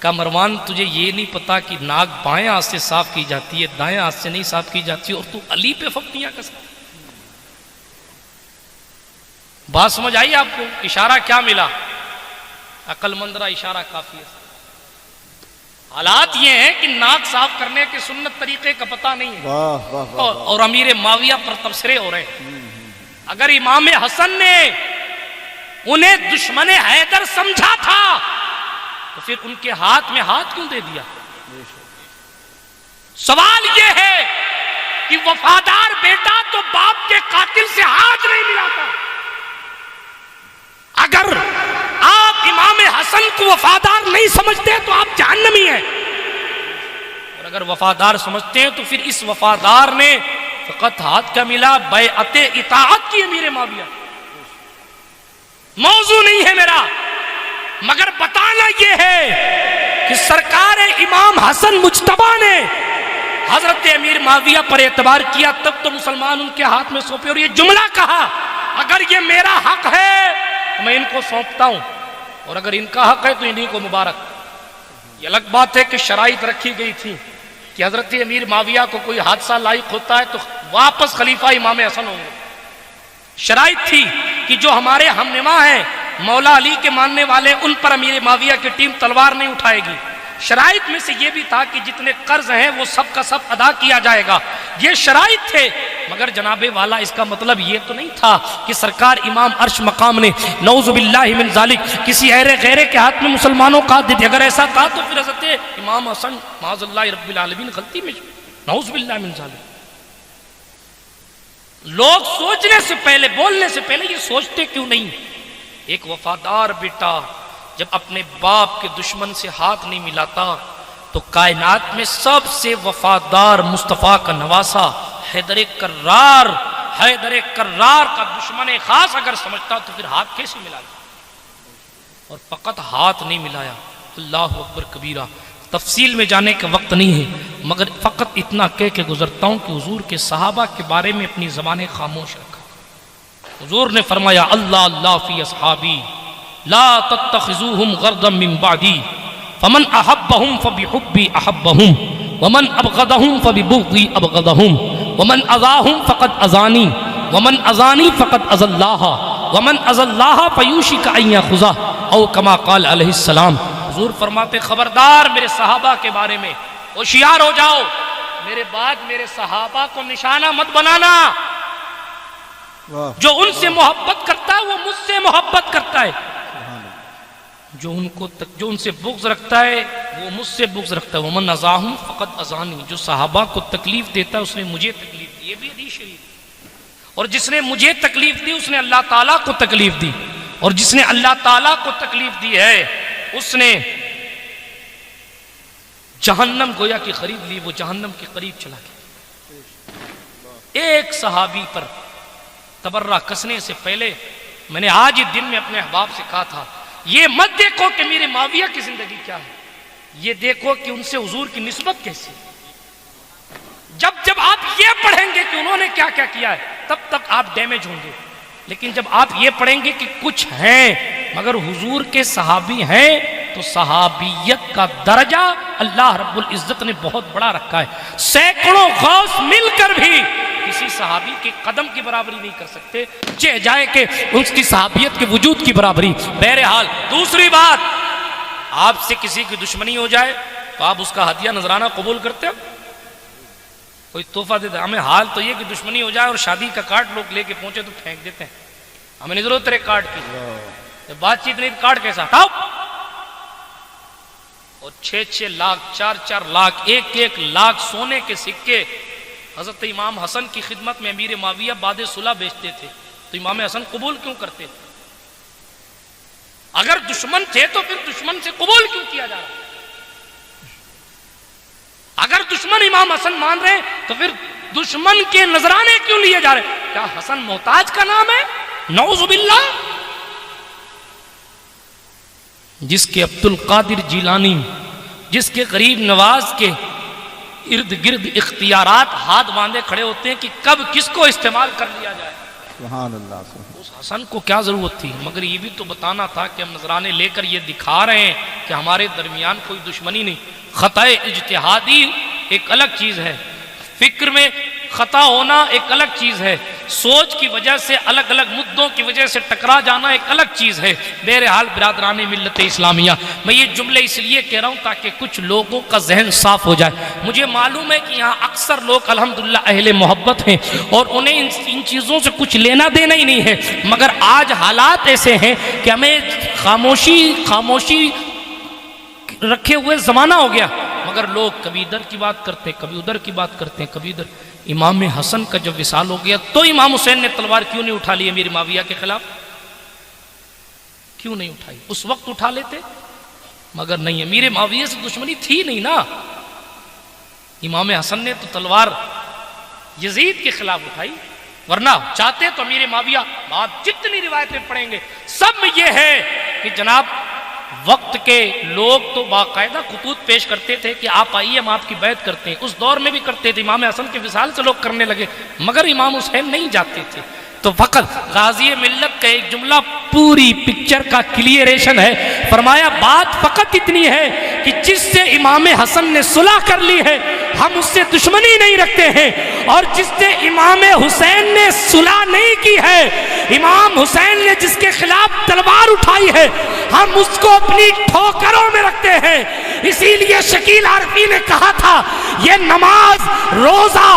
کہا مروان تجھے یہ نہیں پتا کہ ناک بائیں ہاتھ سے صاف کی جاتی ہے، دائیں ہاتھ سے نہیں صاف کی جاتی، اور تو علی پہ فقیاں کس. بات سمجھ آئی آپ کو؟ اشارہ کیا ملا؟ عقل مندرہ اشارہ کافی ہے. حالات یہ ہیں کہ ناک صاف کرنے کے سنت طریقے کا پتہ نہیں ہے. واہ واہ واہ. اور امیر معاویہ پر تبصرے ہو رہے ہیں. اگر امام حسن نے انہیں دشمن حیدر سمجھا تھا تو پھر ان کے ہاتھ میں ہاتھ کیوں دے دیا؟ سوال یہ ہے کہ وفادار بیٹا تو باپ کے قاتل سے ہاتھ نہیں ملاتا. اگر آپ امام حسن کو وفادار نہیں سمجھتے تو آپ جہنمی ہیں، اور اگر وفادار سمجھتے ہیں تو پھر اس وفادار نے فقط ہاتھ کا ملا بیعت اطاعت کی امیر معاویہ. موضوع نہیں ہے میرا، مگر بتانا یہ ہے کہ سرکار امام حسن مجتبیٰ نے حضرت امیر معاویہ پر اعتبار کیا، تب تو مسلمان ان کے ہاتھ میں سونپے اور یہ جملہ کہا اگر یہ میرا حق ہے میں ان کو سونپتا ہوں، اور اگر ان کا حق ہے تو انہی کو مبارک. یہ الگ بات ہے کہ شرائط رکھی گئی تھی کہ حضرت امیر معاویہ کو کوئی حادثہ لاحق ہوتا ہے تو واپس خلیفہ امام حسن ہوں گے. شرائط تھی کہ جو ہمارے ہم نما ہیں مولا علی کے ماننے والے، ان پر امیر معاویہ کی ٹیم تلوار نہیں اٹھائے گی. شرائط میں سے یہ بھی تھا کہ جتنے قرض ہیں وہ سب کا سب ادا کیا جائے گا. یہ شرائط تھے، مگر جناب والا اس کا مطلب یہ تو نہیں تھا کہ سرکار امام عرش مقام نے نعوذ باللہ من ذالک کسی غیرے کے ہاتھ میں مسلمانوں کا دے. اگر ایسا تھا تو پھر حضرت امام حسن معاذ اللہ رب العالمین غلطی میں، نعوذ باللہ من ذالک. لوگ سوچنے سے پہلے، بولنے سے پہلے یہ سوچتے کیوں نہیں؟ ایک وفادار بیٹا جب اپنے باپ کے دشمن سے ہاتھ نہیں ملاتا تو کائنات میں سب سے وفادار مصطفیٰ کا نواسا حیدر کرار کا دشمن خاص اگر سمجھتا تو پھر ہاتھ کیسے ملایا؟ اور فقط ہاتھ نہیں ملایا. اللہ اکبر کبیرہ. تفصیل میں جانے کا وقت نہیں ہے، مگر فقط اتنا کہہ کے گزرتا ہوں کہ حضور کے صحابہ کے بارے میں اپنی زبانیں خاموش رکھا. حضور نے فرمایا اللہ اللہ فی اصحابی لا تتخذوهم غرضا من بعدی فمن احبهم فبحبی احبهم ومن ابغضهم فببغضی ابغضهم ومن اذاهم فقد اذانی ومن اذانی فقد اذى الله ومن اذى الله فيوشك ان ياخذه او كما قال علیہ السلام. حضور فرماتے خبردار میرے صحابہ کے بارے میں ہوشیار ہو جاؤ، میرے بعد میرے صحابہ کو نشانہ مت بنانا. جو ان سے محبت کرتا ہے وہ مجھ سے محبت کرتا ہے، جو ان سے بغض رکھتا ہے وہ مجھ سے بغض رکھتا ہے. ومن اذاہم فقد اذانی، جو صحابہ کو تکلیف دیتا ہے اس نے مجھے تکلیف دی. یہ بھی حدیث شریف. اور جس نے مجھے تکلیف دی اس نے اللہ تعالیٰ کو تکلیف دی، اور جس نے اللہ تعالیٰ کو تکلیف دی ہے اس نے جہنم گویا کی خرید لی، وہ جہنم کے قریب چلا گیا. ایک صحابی پر تبرہ کسنے سے پہلے میں نے آج ہی دن میں اپنے احباب سے کہا تھا، یہ مت دیکھو کہ میرے معاویہ کی زندگی کیا ہے، یہ دیکھو کہ ان سے حضور کی نسبت کیسی. جب آپ یہ پڑھیں گے کہ انہوں نے کیا کیا کیا ہے تب تک آپ ڈیمیج ہوں گے. لیکن جب آپ یہ پڑھیں گے کہ کچھ ہیں مگر حضور کے صحابی ہیں تو صحابیت کا درجہ اللہ رب العزت نے بہت بڑا رکھا ہے. سینکڑوں غوث مل کر بھی کسی صحابی کے قدم کی برابری نہیں کر سکتے، چاہے جائے کہ اس کی صحابیت کے وجود کی برابری. بہرحال دوسری بات، آپ سے کسی کی دشمنی ہو جائے تو آپ اس کا ہدیہ نذرانہ قبول کرتے ہو؟ کوئی تحفہ دیتا ہے؟ ہمیں حال تو یہ کہ دشمنی ہو جائے اور شادی کا کارڈ لوگ لے کے پہنچے تو پھینک دیتے ہیں. ہمیں نہیں ضرورت تیرے کارڈ کی، بات چیت نہیں، کارڈ کیسا ہٹاؤ. اور 6-6 لاکھ 4-4 لاکھ 1-1 لاکھ سونے کے سکے حضرت امام حسن کی خدمت میں امیر معاویہ بعد صلح بیچتے تھے. تو امام حسن قبول کیوں کرتے تھے؟ اگر دشمن تھے تو پھر دشمن سے قبول کیوں کیا جا رہا؟ اگر دشمن امام حسن مان رہے تو پھر دشمن کے نذرانے کیوں لیے جا رہے؟ کیا حسن محتاج کا نام ہے؟ نعوذ باللہ. جس کے عبد القادر جیلانی، جس کے غریب نواز کے ارد گرد اختیارات ہاتھ باندھے کھڑے ہوتے ہیں کہ کب کس کو استعمال کر لیا جائے. سبحان اللہ. اس حسن کو کیا ضرورت تھی؟ مگر یہ بھی تو بتانا تھا کہ ہم نذرانے لے کر یہ دکھا رہے ہیں کہ ہمارے درمیان کوئی دشمنی نہیں. خطا اجتہادی ایک الگ چیز ہے، فکر میں خطا ہونا ایک الگ چیز ہے، سوچ کی وجہ سے الگ الگ مدوں کی وجہ سے ٹکرا جانا ایک الگ چیز ہے. بہرحال برادران ملت اسلامیہ، میں یہ جملے اس لیے کہہ رہا ہوں تاکہ کچھ لوگوں کا ذہن صاف ہو جائے. مجھے معلوم ہے کہ یہاں اکثر لوگ الحمدللہ اہل محبت ہیں اور انہیں ان چیزوں سے کچھ لینا دینا ہی نہیں ہے، مگر آج حالات ایسے ہیں کہ ہمیں خاموشی رکھے ہوئے زمانہ ہو گیا، مگر لوگ کبھی ادھر کی بات کرتے ہیں، کبھی ادھر کی بات کرتے ہیں، کبھی ادھر. امام حسن کا جب وصال ہو گیا تو امام حسین نے تلوار کیوں نہیں اٹھا لی امیر معاویہ کے خلاف؟ کیوں نہیں اٹھائی؟ اس وقت اٹھا لیتے، مگر نہیں. امیر معاویہ سے دشمنی تھی نہیں نا. امام حسن نے تو تلوار یزید کے خلاف اٹھائی، ورنہ چاہتے تو امیر معاویہ. آپ جتنی روایتیں پڑھیں گے سب میں یہ ہے کہ جناب وقت کے لوگ تو باقاعدہ خطوط پیش کرتے تھے کہ آپ آئیے ہم آپ کی بیعت کرتے ہیں. اس دور میں بھی کرتے تھے، امام حسن کے وصال سے لوگ کرنے لگے، مگر امام حسین نہیں جاتے تھے. تو فقط غازی ملت کا ایک جملہ پوری پکچر کا کلیئریشن ہے. فرمایا بات فقط اتنی ہے کہ جس سے امام حسن نے صلح کر لی ہے ہم اس سے دشمنی نہیں رکھتے ہیں، اور جس سے امام حسین نے صلح نہیں کی ہے، امام حسین نے جس کے خلاف تلوار اٹھائی ہے، ہم اس کو اپنی ٹھوکروں میں رکھتے ہیں. اسی لیے شکیل عارفی نے کہا تھا یہ نماز، روزہ،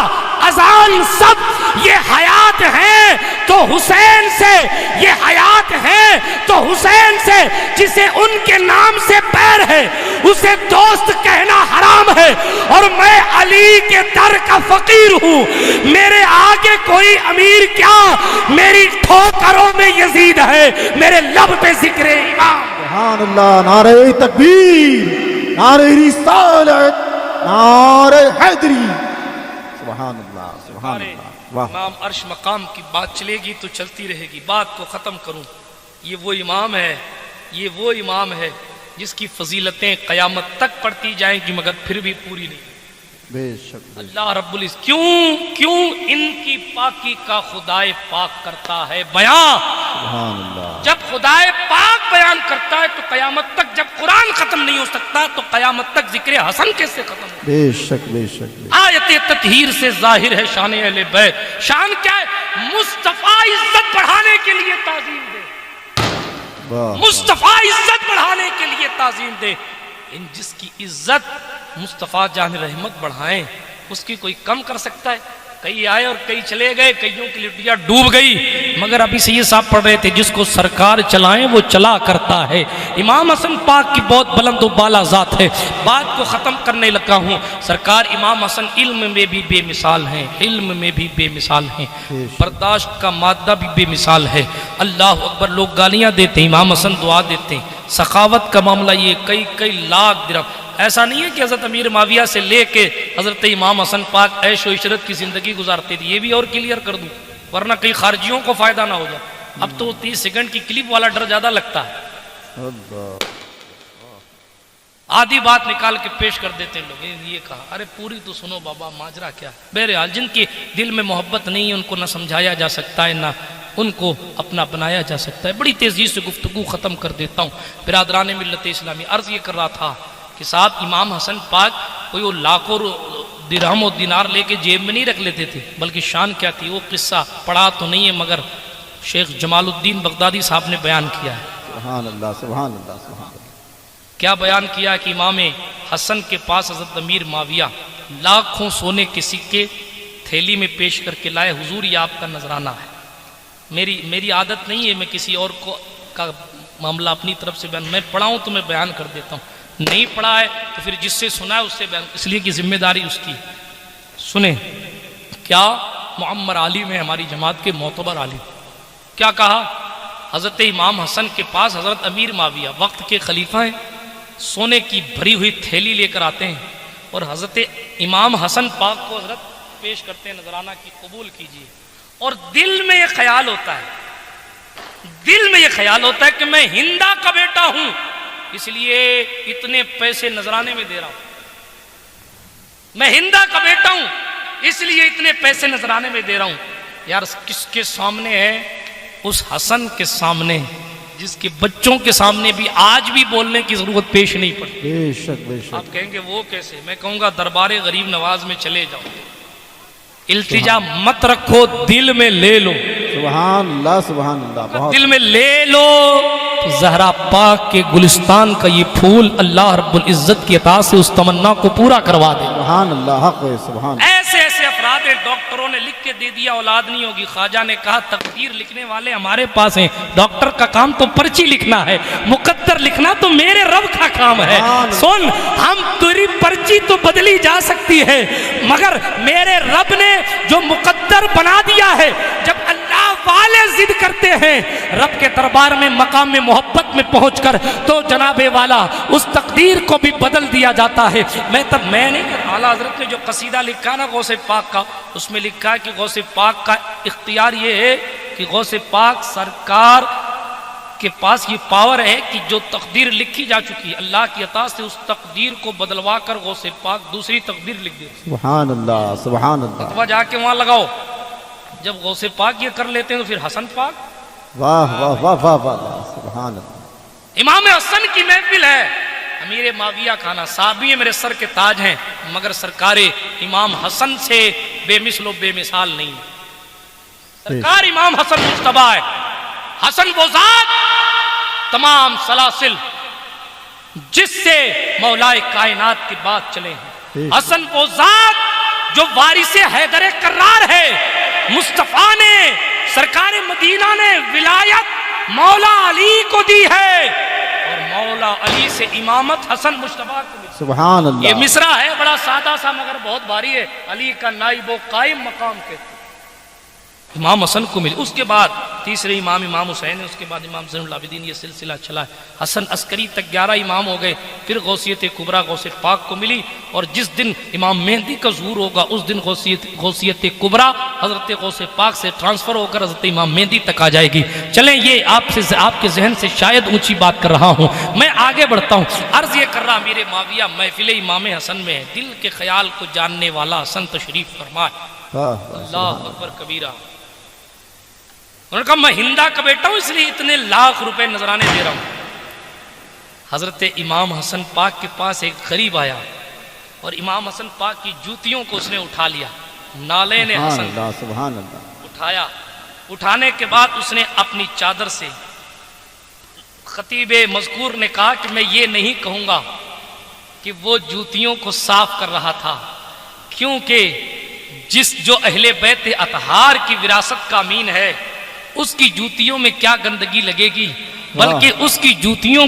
اذان سب یہ حیات ہیں تو حسین سے، یہ حیات ہیں تو حسین سے. جسے ان کے نام سے پیر ہے اسے دوست کہنا حرام ہے، اور میں علی کے در کا فقیر ہوں. میرے آگے کوئی امیر کیا، میری ٹھوکروں میں یزید ہے، میرے لب پہ ذکر امام. سبحان اللہ. نعرہ تکبیر، نعرہ رسالت، نعرہ حیدری. سبحان اللہ، سبحان اللہ. واہ. امام عرش مقام کی بات چلے گی تو چلتی رہے گی. بات کو ختم کروں. یہ وہ امام ہے، یہ وہ امام ہے جس کی فضیلتیں قیامت تک پڑھتی جائیں گی مگر پھر بھی پوری نہیں. بے شک. اللہ رب العزت کیوں ان کی پاکی کا خدائے پاک کرتا ہے بیان. سبحان اللہ. جب خدائے پاک بیان کرتا ہے تو قیامت تک، جب قرآن ختم نہیں ہو سکتا تو قیامت تک ذکر حسن کیسے ختم ہو؟ بے شک بے شک. آیت تطہیر سے ظاہر ہے شان اہل بیت. شان کیا ہے؟ مصطفیٰ عزت بڑھانے کے لیے تعظیم دے، واہ مصطفیٰ عزت بڑھانے کے لیے تعظیم دے۔ ان جس کی عزت مصطفیٰ جان رحمت بڑھائیں اس کی کوئی کم کر سکتا ہے؟ کئی آئے اور کئی چلے گئے، کئیوں کی لٹیا ڈوب گئی، مگر ابھی سے یہ صاحب پڑھ رہے تھے جس کو سرکار چلائیں وہ چلا کرتا ہے۔ امام حسن پاک کی بہت بلند و بالا ذات ہے۔ بات کو ختم کرنے لگا ہوں۔ سرکار امام حسن علم میں بھی بے مثال ہیں، علم میں بھی بے مثال ہیں، برداشت کا مادہ بھی بے مثال ہے۔ اللہ اکبر، لوگ گالیاں دیتے ہیں، امام حسن دعا دیتے ہیں۔ سخاوت کا معاملہ یہ کئی لاکھ درہم، ایسا نہیں ہے کہ حضرت امیر معاویہ سے لے کے حضرت امام حسن پاک عیش و عشرت کی زندگی گزارتے تھے۔ یہ بھی اور کلیئر کر دوں ورنہ کئی خارجیوں کو فائدہ نہ ہو جائے۔ اب تو 30 سیکنڈ کی کلپ والا ڈر زیادہ لگتا ہے، اللہ آدھی بات نکال کے پیش کر دیتے ہیں لوگ۔ یہ کہا، ارے پوری تو سنو بابا، ماجرا کیا ہے؟ بہرحال جن کے دل میں محبت نہیں ہے ان کو نہ سمجھایا جا سکتا ہے نہ ان کو اپنا بنایا جا سکتا ہے۔ بڑی تیزی سے گفتگو ختم کر دیتا ہوں۔ برادران ملت اسلامی، عرض یہ کر رہا تھا کہ صاحب امام حسن پاک کوئی وہ لاکھوں درہم و دینار لے کے جیب میں نہیں رکھ لیتے تھے، بلکہ شان کیا تھی وہ قصہ پڑھا تو نہیں ہے مگر شیخ جمال الدین بغدادی صاحب نے بیان کیا ہے۔ سبحان اللہ سبحان اللہ سبحان اللہ۔ کیا بیان کیا کہ امام حسن کے پاس حضرت امیر معاویہ لاکھوں سونے کے سکے تھیلی میں پیش کر کے لائے، حضور یہ آپ کا نذرانہ ہے۔ میری عادت نہیں ہے میں کسی اور کو کا معاملہ اپنی طرف سے بیان، میں پڑھاؤں تو میں بیان کر دیتا ہوں، نہیں پڑھا ہے تو پھر جس سے سنا ہے اس سے بیان، اس لیے کہ ذمہ داری اس کی۔ سنیں کیا معمر عالم ہے ہماری جماعت کے معتبر عالم، کیا کہا؟ حضرت امام حسن کے پاس حضرت امیر معاویہ وقت کے خلیفہ ہیں، سونے کی بھری ہوئی تھیلی لے کر آتے ہیں اور حضرت امام حسن پاک کو حضرت پیش کرتے ہیں، نذرانہ کی قبول کیجیے۔ اور دل میں یہ خیال ہوتا ہے، دل میں یہ خیال ہوتا ہے کہ میں ہندا کا بیٹا ہوں اس لیے اتنے پیسے نذرانے میں دے رہا ہوں، میں ہندا کا بیٹا ہوں اس لیے اتنے پیسے نذرانے میں دے رہا ہوں۔ یار کس کے سامنے ہے؟ اس حسن کے سامنے جس کے بچوں کے سامنے بھی آج بھی بولنے کی ضرورت پیش نہیں پڑتی۔ بے شک بے شک۔ آپ کہیں گے وہ کیسے؟ میں کہوں گا دربار غریب نواز میں چلے جاؤ، التجا مت رکھو، دل میں لے لو، سبحان اللہ سبحان اللہ۔ بہت دل میں لے لو تو زہرا پاک کے گلستان کا یہ پھول اللہ رب العزت کی عطا سے اس تمنا کو پورا کروا دے۔ سبحان اللہ حق ہے سبحان۔ ایسے ایسے افراد ہیں، ڈاکٹروں نے لکھ کے دے دیا اولاد نہیں ہوگی، خواجہ نے کہا تقدیر لکھنے والے ہمارے پاس ہیں، ڈاکٹر کا کام تو پرچی لکھنا ہے، مقدر لکھنا تو میرے رب کا کام ہے۔ سن، ہم تیری پرچی تو بدلی جا سکتی ہے مگر میرے رب نے جو مقدر بنا دیا ہے، جب اللہ والے ضد کرتے ہیں رب کے دربار میں مقام محبت میں پہنچ کر تو جناب والا اس تقدیر کو بھی بدل دیا جاتا ہے۔ میں نہیں، اعلیٰ حضرت نے جو قصیدہ لکھا نا غوث پاک کا، اس میں لکھا ہے کہ غوث پاک کا اختیار یہ ہے کہ غوث پاک سرکار کے پاس یہ پاور ہے کہ جو تقدیر لکھی جا چکی ہے اللہ کی عطا سے اس تقدیر کو بدلوا کر غوث پاک دوسری تقدیر لکھ دے۔ سبحان اللہ سبحان اللہ۔ فتویٰ جا کے وہاں لگاؤ، جب غوث پاک یہ کر لیتے ہیں تو پھر حسن پاک، واہ واہ واہ واہ واہ سبحان اللہ۔ امام حسن کی محفل ہے، امیر معاویہ کھانا صحابی میرے سر کے تاج ہیں مگر سرکار امام حسن سے بے مثل و بے مثال نہیں۔ سرکار امام حسن مجتبیٰ ہے، حسن وہ ذات تمام سلاسل جس سے مولا کائنات کی بات چلے ہیں، حسن وہ ذات جو وارث حیدر کرار ہے، مصطفیٰ نے سرکار مدینہ نے ولایت مولا علی کو دی ہے اور مولا علی سے امامت حسن مجتبیٰ کو ملی۔ سبحان اللہ۔ یہ مصرع ہے بڑا سادہ سا مگر بہت بھاری ہے، علی کا نائب و قائم مقام کہتے ہیں، امام حسن کو ملی۔ اس کے بعد تیسرے امام حسین ہے، اس کے بعد امام زین العابدین، یہ سلسلہ چلا ہے۔ حسن عسکری تک 11 امام ہو گئے، پھر غوثیت کبریٰ غوث پاک کو ملی اور جس دن امام مہدی کا ظہور ہوگا اس دن غوثیت کبریٰ حضرت غوث پاک سے ٹرانسفر ہو کر حضرت امام مہدی تک آ جائے گی۔ چلیں یہ آپ کے ذہن سے شاید اونچی بات کر رہا ہوں، میں آگے بڑھتا ہوں۔ عرض یہ کر رہا میرے معاویہ محفل امام حسن میں ہے، دل کے خیال کو جاننے والا حسن تشریف فرمائے۔ اللہ اکبر کبیرہ۔ انہوں نے کہا میں ہندا کا بیٹا ہوں اس لیے اتنے لاکھ روپے نذرانے دے رہا ہوں۔ حضرت امام حسن پاک کے پاس ایک غریب آیا اور امام حسن پاک کی جوتیوں کو اس نے اٹھا لیا، نالے نے حسن سبحان اللہ اٹھایا اٹھانے کے بعد اس نے اپنی چادر سے، خطیب مذکور نے کہا کہ میں یہ نہیں کہوں گا کہ وہ جوتیوں کو صاف کر رہا تھا، کیونکہ جو اہل بیت اطہار کی وراثت کا امین ہے اس کی جوتیوں میں کیا گندگی لگے گی، بلکہ اس کی جوتیوں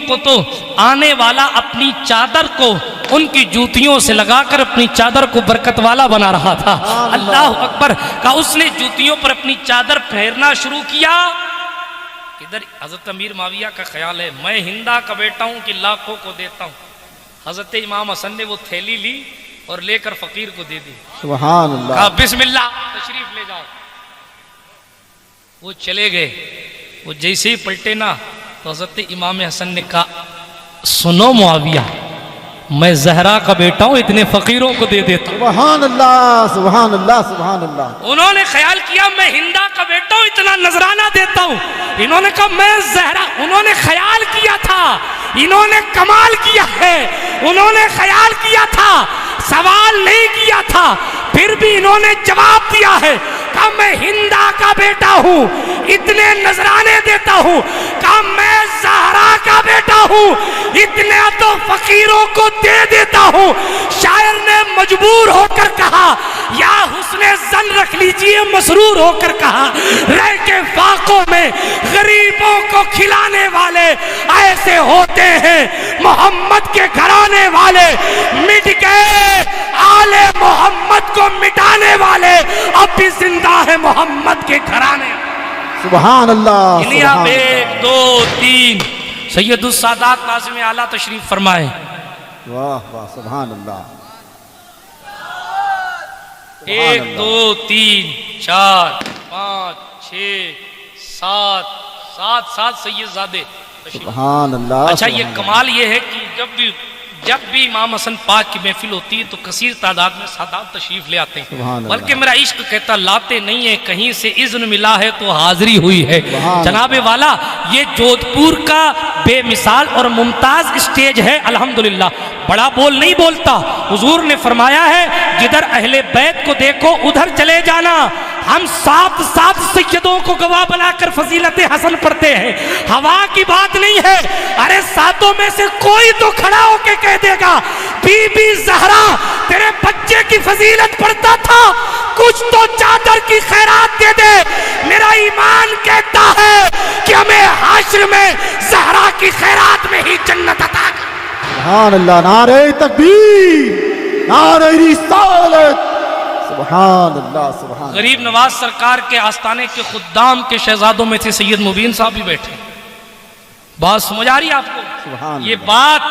کو تو آنے والا اپنی چادر کو ان کی جوتیوں سے لگا کر اپنی چادر کو برکت والا بنا رہا تھا۔ اللہ اکبر! کہا اس نے جوتیوں پر اپنی چادر پھیرنا شروع کیا۔ ادھر حضرت امیر معاویہ کا خیال ہے میں ہندا کا بیٹا ہوں کہ لاکھوں کو دیتا ہوں۔ حضرت امام حسن نے وہ تھیلی لی اور لے کر فقیر کو دے دی، سبحان اللہ، کہا بسم اللہ تشریف لے جاؤ۔ وہ چلے گئے، وہ جیسے ہی پلٹے نا تو حضرت امام حسن نے کہا سنو معاویہ، میں زہرا کا بیٹا ہوں، اتنے فقیروں کو دے دیتا ہوں۔ سبحان اللہ، سبحان اللہ، سبحان اللہ۔ انہوں نے خیال کیا میں ہندا کا بیٹا ہوں، اتنا نذرانہ دیتا ہوں۔ انہوں نے کہا میں زہرا، انہوں نے خیال کیا تھا، انہوں نے کمال کیا ہے، انہوں نے خیال کیا تھا، سوال نہیں کیا تھا، پھر بھی انہوں نے جواب دیا ہے۔ کہا میں ہندا کا بیٹا ہوں، اتنے نذرانے دیتا ہوں۔ کہا میں زہرا کا بیٹا ہوں، اتنے تو فقیروں کو دے دیتا ہوں۔ شاعر نے مجبور ہو کر کہا یا حسن زن رکھ لیجئے، مسرور ہو کر کہا رہ کے فاقوں میں غریبوں کو کھلانے والے ایسے ہوتے ہیں، محمد کے گھرانے والے مٹ گئے، آل محمد کو مٹانے والے اب بھی زندہ ہے محمد کے گھرانے۔ سبحان اللہ، اب 1 2 3 سید السادات ناظم اعلیٰ تشریف فرمائے۔ واہ واہ، سبحان اللہ، 1 2 3 4 5 6 7 سید زادے تشریف۔ سبحان اللہ۔ اچھا یہ کمال یہ ہے کہ جب بھی امام حسن پاک کی محفل ہوتی ہے تو کثیر تعداد میں سادات تشریف لے آتے ہیں، بلکہ میرا عشق کہتا لاتے نہیں ہیں، کہیں سے اذن ملا ہے تو حاضری ہوئی ہے۔ جناب والا یہ جودھ پور کا بے مثال اور ممتاز اسٹیج ہے، الحمدللہ بڑا بول نہیں بولتا۔ حضور نے فرمایا ہے جدھر اہل بیت کو دیکھو ادھر چلے جانا۔ ہم 7 سیدوں کو گواہ بنا کر فضیلت حسن پڑھتے ہیں، ہوا کی بات نہیں ہے۔ ارے 7 میں سے کوئی تو کھڑا ہو کے کہہ دے گا بی بی زہرا تیرے بچے کی فضیلت پڑھتا تھا، کچھ تو چادر کی خیرات دے دے۔ میرا ایمان کہتا ہے کہ ہمیں حشر میں زہرا کی خیرات میں ہی جنت عطا کر۔ سبحان اللہ، نعرہ تکبیر، نعرہ رسالت، سبحان اللہ، سبحان اللہ۔ غریب نواز سرکار کے آستانے کے خدام کے شہزادوں میں تھے سید مبین صاحب بھی بیٹھے۔ بات سمجھ آ رہی ہے آپ کو؟ سبحان یہ اللہ۔ بات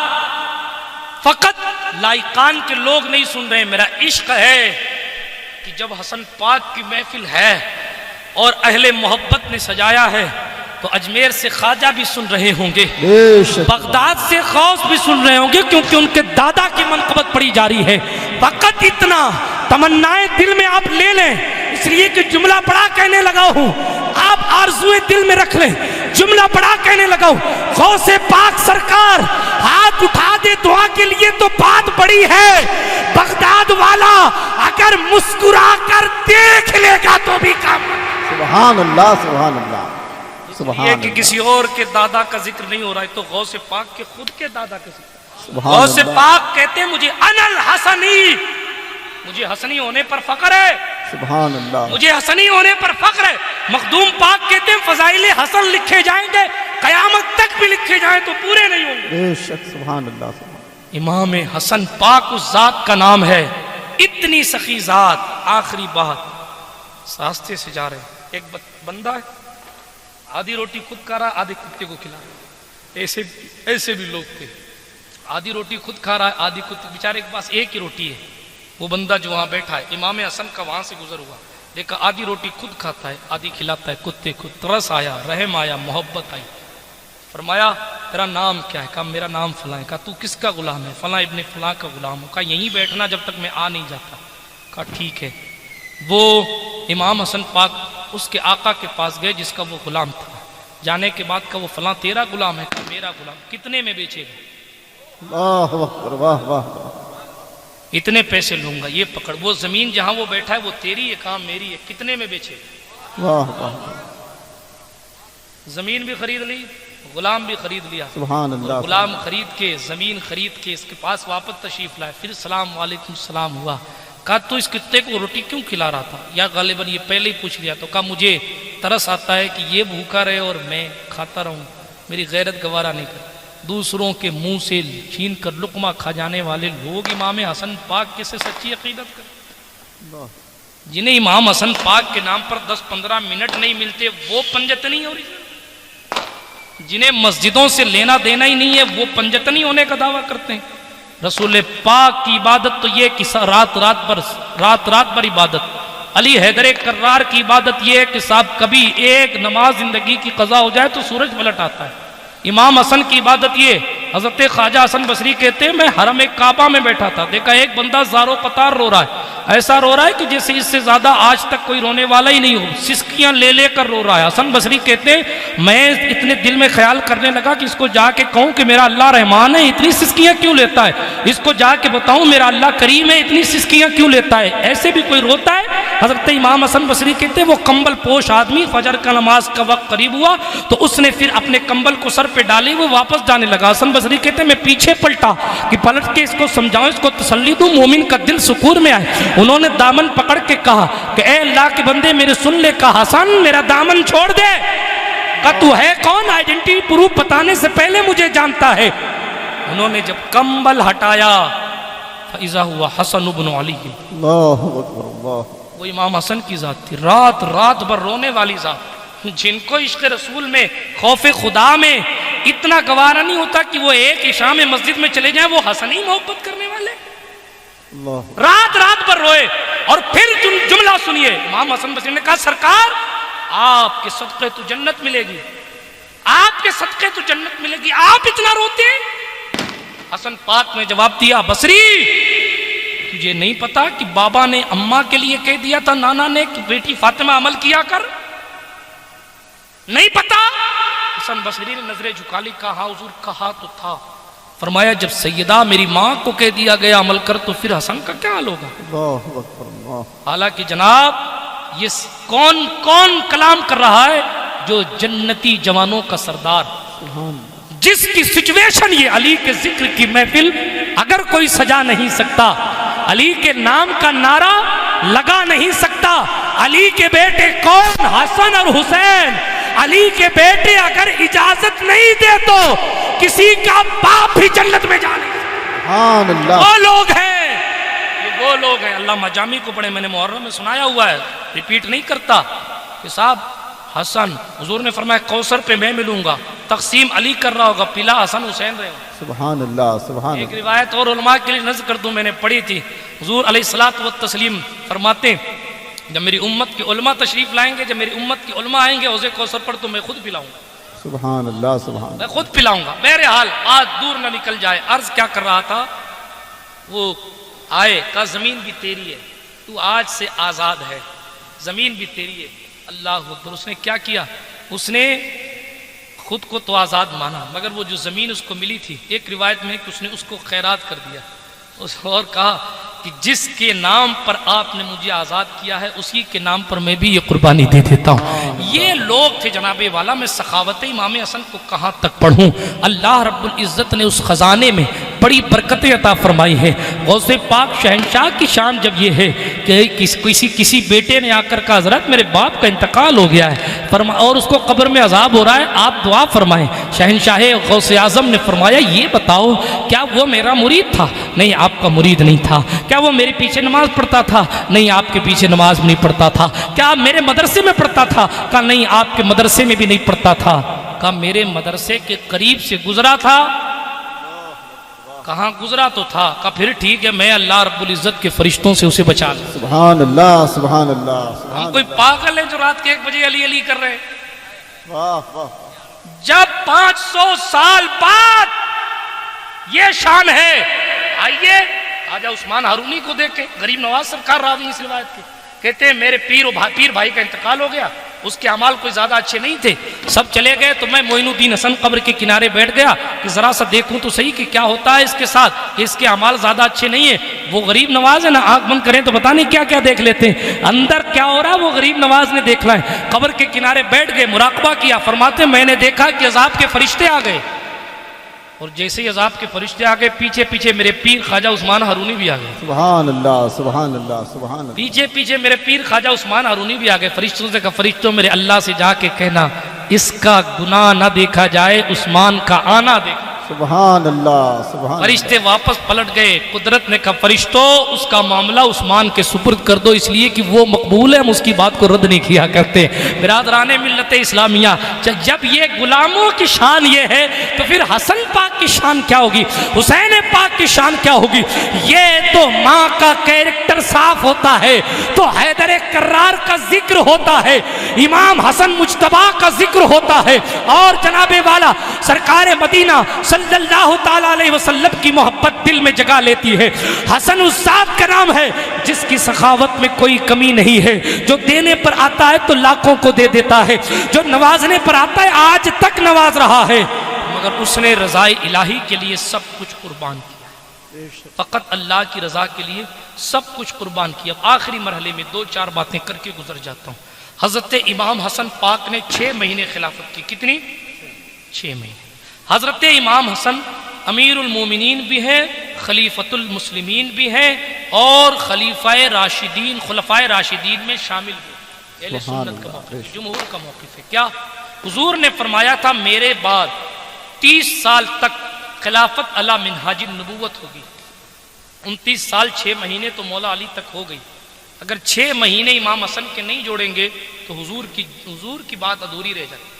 فقط لائقان کے لوگ نہیں سن رہے، میرا عشق ہے کہ جب حسن پاک کی محفل ہے اور اہل محبت نے سجایا ہے تو اجمیر سے خواجہ بھی سن رہے ہوں گے، بے شک، بغداد سے غوث بھی سن رہے ہوں گے، کیونکہ ان کے دادا کی منقبت پڑھی جا رہی ہے۔ فقط اتنا تمنائیں دل میں آپ لے لیں، اس لیے کہ جملہ بڑا کہنے لگا ہوں، آپ آرزویں دل میں رکھ لیں، جملہ بڑا کہنے لگا ہوں۔ غوث پاک سرکار ہاتھ اٹھا دے دعا کے لیے تو بات بڑی ہے، بغداد والا اگر مسکرا کر دیکھ لے گا تو بھی کام۔ سبحان اللہ، سبحان اللہ، سبحان یہ اللہ، کہ کسی اور کے دادا کا ذکر نہیں ہو رہا ہے تو غوث پاک کے خود کے دادا کا ذکر۔ سبحان غوث اللہ، پاک کہتے ہیں مجھے انا الحسنی، مجھے حسنی ہونے پر فخر ہے، سبحان اللہ، مجھے حسنی ہونے پر فخر ہے۔ مخدوم پاک کہتے ہیں فضائل حسن لکھے جائیں گے، قیامت تک بھی لکھے جائیں تو پورے نہیں ہوں گے۔ بے شک، سبحان اللہ، سبحان امام حسن پاک اس ذات کا نام ہے، اتنی سخی ذات۔ آخری بات، راستے سے جا رہے ہیں، ایک بندہ ہے، آدھی روٹی خود کھا رہا، آدھی کتے کو کھلا رہا۔ ایسے بھی لوگ تھے، آدھی روٹی خود کھا رہا ہے، آدھی کتے، بیچارے کے پاس ایک ہی روٹی ہے۔ وہ بندہ جو وہاں بیٹھا ہے امام حسن کا وہاں سے گزر ہوا، دیکھا آدھی روٹی خود کھاتا ہے، آدھی کھلاتا ہے کتے کو۔ ترس آیا، رحم آیا، محبت آئی۔ فرمایا تیرا نام کیا ہے؟ کہا میرا نام فلاں ہے۔ کہا تو کس کا غلام ہے؟ فلاں ابن فلاں کا غلام ہوں۔ کہا یہیں بیٹھنا جب تک میں آ نہیں جاتا۔ کہا ٹھیک ہے۔ وہ امام حسن پاک اس کے آقا کے پاس گئے جس کا وہ غلام تھا۔ جانے کے بعد کہا وہ فلاں تیرا غلام ہے؟ کہا میرا غلام۔ کتنے میں بیچے گا؟ اللہ اکبر، واہ واہ، اتنے پیسے لوں گا، یہ پکڑ، وہ زمین جہاں وہ بیٹھا ہے وہ تیری ہے، کام میری ہے، کتنے میں بیچے؟ واہ واہ، زمین بھی خرید لی، غلام بھی خرید لیا، سبحان اللہ، اور غلام خرید کے، زمین خرید کے اس کے پاس واپس تشریف لائے، پھر السلام علیکم السلام ہوا، کہا تو اس کتے کو روٹی کیوں کھلا رہا تھا؟ یا غالباً یہ پہلے ہی پوچھ لیا، تو کہا مجھے ترس آتا ہے کہ یہ بھوکا رہے اور میں کھاتا رہوں، میری غیرت گوارا نہیں کر۔ دوسروں کے منہ سے چھین کر لقمہ کھا جانے والے لوگ امام حسن پاک کے سے سچی عقیدت کرتے، جنہیں امام حسن پاک کے نام پر 10-15 منٹ نہیں ملتے وہ پنجتنی ہو رہی ہے، جنہیں مسجدوں سے لینا دینا ہی نہیں ہے وہ پنجتنی ہونے کا دعویٰ کرتے ہیں۔ رسول پاک کی عبادت تو یہ کہ رات رات پر عبادت، علی حیدر کرار کی عبادت یہ ہے کہ صاحب کبھی ایک نماز زندگی کی قضا ہو جائے تو سورج پلٹ آتا ہے۔ امام حسن کی عبادت یہ، حضرت خواجہ حسن بصری کہتے ہیں میں حرم کعبہ میں بیٹھا تھا، دیکھا ایک بندہ زارو قطار رو رہا ہے، ایسا رو رہا ہے کہ جیسے اس سے زیادہ آج تک کوئی رونے والا ہی نہیں ہو، سسکیاں لے لے کر رو رہا ہے۔ حسن بصری کہتے ہیں میں اتنے دل میں خیال کرنے لگا کہ اس کو جا کے کہوں کہ میرا اللہ رحمان ہے، اتنی سسکیاں کیوں لیتا ہے، اس کو جا کے بتاؤں میرا اللہ کریم ہے، اتنی سسکیاں کیوں لیتا ہے، ایسے بھی کوئی روتا ہے؟ حضرت امام حسن بصری کہتے ہیں وہ کمبل پوش آدمی فجر کا نماز کا وقت قریب ہوا تو اس نے پھر اپنے کمبل کو سر پہ ڈالے وہ واپس جانے لگا۔ حسن بصری کہتے ہیں میں پیچھے پلٹا کہ پلٹ کے اس کو سمجھاؤں، اس کو تسلی دوں، مومن کا دل سکون میں آئے۔ انہوں نے دامن پکڑ کے کہا کہ اے اللہ کے بندے میرے سن لے، کہا حسن میرا دامن چھوڑ دے، کہا تو ہے کون، آئیڈینٹی پروف بتانے سے پہلے مجھے جانتا ہے۔ انہوں نے جب کمبل ہٹایا فَإِذَا هُوَ حَسَنُ بْنُ عَلِيٍّ، اللہ اکبر، اللہ، وہ امام حسن کی ذات تھی، رات رات بھر رونے والی ذات، جن کو عشق رسول میں، خوف خدا میں اتنا گوارا نہیں ہوتا کہ وہ ایک عشاء میں مسجد میں چلے جائیں، وہ حسنی محبت کرنے والے اللہ، رات رات بھر روئے۔ اور پھر جملہ سنیے، امام حسن بصری نے کہا سرکار آپ کے صدقے تو جنت ملے گی، آپ کے صدقے تو جنت ملے گی، آپ اتنا روتے ہیں؟ حسن پاک نے جواب دیا بصری تجھے نہیں پتا کہ بابا نے اماں کے لیے کہہ دیا تھا نانا نے کہ بیٹی فاطمہ عمل کیا کر، نہیں پتا؟ حسن بصری نے نظریں جھکا لی، کہا ہاں حضور کہا تو تھا۔ فرمایا جب سیدہ میری ماں کو کہہ دیا گیا عمل کر تو پھر حسن کا کیا حال ہوگا؟ اللہ اکبر، اللہ، حالانکہ جناب یہ کون کلام کر رہا ہے؟ جو جنتی جوانوں کا سردار، سبحان، جس کی سچویشن یہ، علی کے ذکر کی محفل اگر کوئی سجا نہیں سکتا، علی کے نام کا نعرہ لگا نہیں سکتا، علی کے بیٹے کون؟ حسن اور حسین، علی کے بیٹے اگر اجازت نہیں دے تو کسی کا باپ بھی جنت میں جانے، سبحان اللہ، وہ لوگ ہیں، یہ وہ لوگ ہیں۔ علامہ جامی کو پڑھے، میں نے محرم میں سنایا ہوا ہے، ریپیٹ نہیں کرتا، کہ صاحب حسن حضور نے فرمایا کوثر پہ میں ملوں گا، تقسیم علی کر رہا ہوگا، پلا حسن حسین رہے ہوں۔ سبحان اللہ، سبحان ایک اللہ، روایت اور علماء کے لیے نظر کر دوں، میں نے پڑھی تھی، حضور علیہ الصلوۃ والتسلیم فرماتے ہیں جب میری امت کے علماء تشریف لائیں گے، جب میری امت کے علماء آئیں گے حوض کوثر پر تو میں خود پلاؤں گا، سبحان اللہ، سبحان میں خود پلاؤں گا۔ بہرحال آج دور نہ نکل جائے، عرض کیا کر رہا تھا، وہ آئے کہا زمین بھی تیری ہے، تو آج سے آزاد ہے، زمین بھی تیری ہے۔ اللہ اکبر، اس نے کیا کیا؟ اس نے خود کو تو آزاد مانا، مگر وہ جو زمین اس کو ملی تھی، ایک روایت میں ہے کہ اس نے اس کو خیرات کر دیا، اور کہا کہ جس کے نام پر آپ نے مجھے آزاد کیا ہے اسی کے نام پر میں بھی یہ قربانی دے دیتا ہوں۔ یہ لوگ تھے جناب والا، میں سخاوت امام حسن کو کہاں تک پڑھوں؟ اللہ رب العزت نے اس خزانے میں بڑی برکتیں عطا فرمائی ہے۔ غوث پاک شہنشاہ کی شان جب یہ ہے کہ کسی بیٹے نے آ کر کہا حضرت میرے باپ کا انتقال ہو گیا ہے اور اس کو قبر میں عذاب ہو رہا ہے، آپ دعا فرمائیں۔ شہنشاہ غوث اعظم نے فرمایا یہ بتاؤ کیا وہ میرا مرید تھا؟ نہیں، آپ کا مرید نہیں تھا۔ کیا وہ میرے پیچھے نماز پڑھتا تھا؟ نہیں، آپ کے پیچھے نماز نہیں پڑھتا تھا۔ کیا آپ میرے مدرسے میں پڑھتا تھا؟ کہا نہیں، آپ کے مدرسے میں بھی نہیں پڑھتا تھا۔ کہا میرے مدرسے کے قریب سے گزرا تھا؟ کہاں گزرا تو تھا۔ کہا پھر ٹھیک ہے، میں اللہ رب العزت کے فرشتوں سے اسے بچا لوں۔ سبحان اللہ، سبحان اللہ، سبحان ہم کوئی پاگل ہے جو رات کے 1 بجے علی علی کر رہے ہیں؟ واہ واہ، جب 500 سال بعد یہ شان ہے، آئیے خواجہ عثمان ہارونی کو دیکھ کے، غریب نواز سرکار راوی اس روایت کے، کہتے ہیں میرے پیر بھائی کا انتقال ہو گیا، اس کے اعمال کوئی زیادہ اچھے نہیں تھے، سب چلے گئے تو میں معین الدین حسن قبر کے کنارے بیٹھ گیا کہ ذرا سا دیکھوں تو صحیح کہ کیا ہوتا ہے اس کے ساتھ، کہ اس کے اعمال زیادہ اچھے نہیں ہیں۔ وہ غریب نواز ہے نا، آنکھ بند کریں تو پتہ نہیں کیا کیا دیکھ لیتے ہیں، اندر کیا ہو رہا ہے وہ غریب نواز نے دیکھنا ہے۔ قبر کے کنارے بیٹھ گئے، مراقبہ کیا، فرماتے میں نے دیکھا کہ عذاب کے فرشتے آ گئے، اور جیسے ہی عذاب کے فرشتے آ گئے پیچھے پیچھے میرے پیر خواجہ عثمان ہارونی بھی آ گئے، سبحان اللہ سبحان اللہ سبحان اللہ۔ پیچھے پیچھے میرے پیر خواجہ عثمان ہارونی بھی آ گئے۔ فرشتوں سے کہا فرشتوں میرے اللہ سے جا کے کہنا اس کا گناہ نہ دیکھا جائے، عثمان کا آنا دیکھا۔ سبحان اللہ سبحان اللہ۔ فرشتے واپس پلٹ گئے، قدرت نے کہا فرشتوں اس کا معاملہ عثمان کے سپرد کر دو، اس لیے کہ وہ مقبول ہے، ہم اس کی بات کو رد نہیں کیا کرتے۔ برادران ملت اسلامیہ، جب یہ غلاموں کی شان یہ ہے تو پھر حسن پاک کی شان کیا ہوگی، حسین پاک کی شان کیا ہوگی؟ یہ تو ماں کا کیریکٹر صاف ہوتا ہے تو حیدر کرار کا ذکر ہوتا ہے، امام حسن مجتبیٰ کا ذکر ہوتا ہے، اور جناب والا سرکار مدینہ صلی اللہ تعالیٰ علیہ وسلم کی محبت دل میں جگہ لیتی ہے۔ حسن اس ذات کا نام ہے جس کی سخاوت میں کوئی کمی نہیں ہے، جو دینے پر آتا ہے تو لاکھوں کو دے دیتا ہے، جو نوازنے پر آتا ہے آج تک نواز رہا ہے، مگر اس نے رضائے الہی کے لیے سب کچھ قربان کیا، فقط اللہ کی رضا کے لیے سب کچھ قربان کیا۔ اب آخری مرحلے میں 2-4 باتیں کر کے گزر جاتا ہوں۔ حضرت امام حسن پاک نے 6 مہینے خلافت کی، کتنی؟ 6 مہینے۔ حضرت امام حسن امیر المومنین بھی ہیں، خلیفۃ المسلمین بھی ہیں، اور خلیفۂ راشدین، خلفائے راشدین میں شامل بھی، اہل سنت کا موقف، جمہور کا موقف ہے۔ کیا حضور نے فرمایا تھا میرے بعد 30 سال تک خلافت علی منہاج النبوت ہوگی۔ 29 سال 6 مہینے تو مولا علی تک ہو گئی، اگر 6 مہینے امام حسن کے نہیں جوڑیں گے تو حضور کی بات ادھوری رہ جاتی،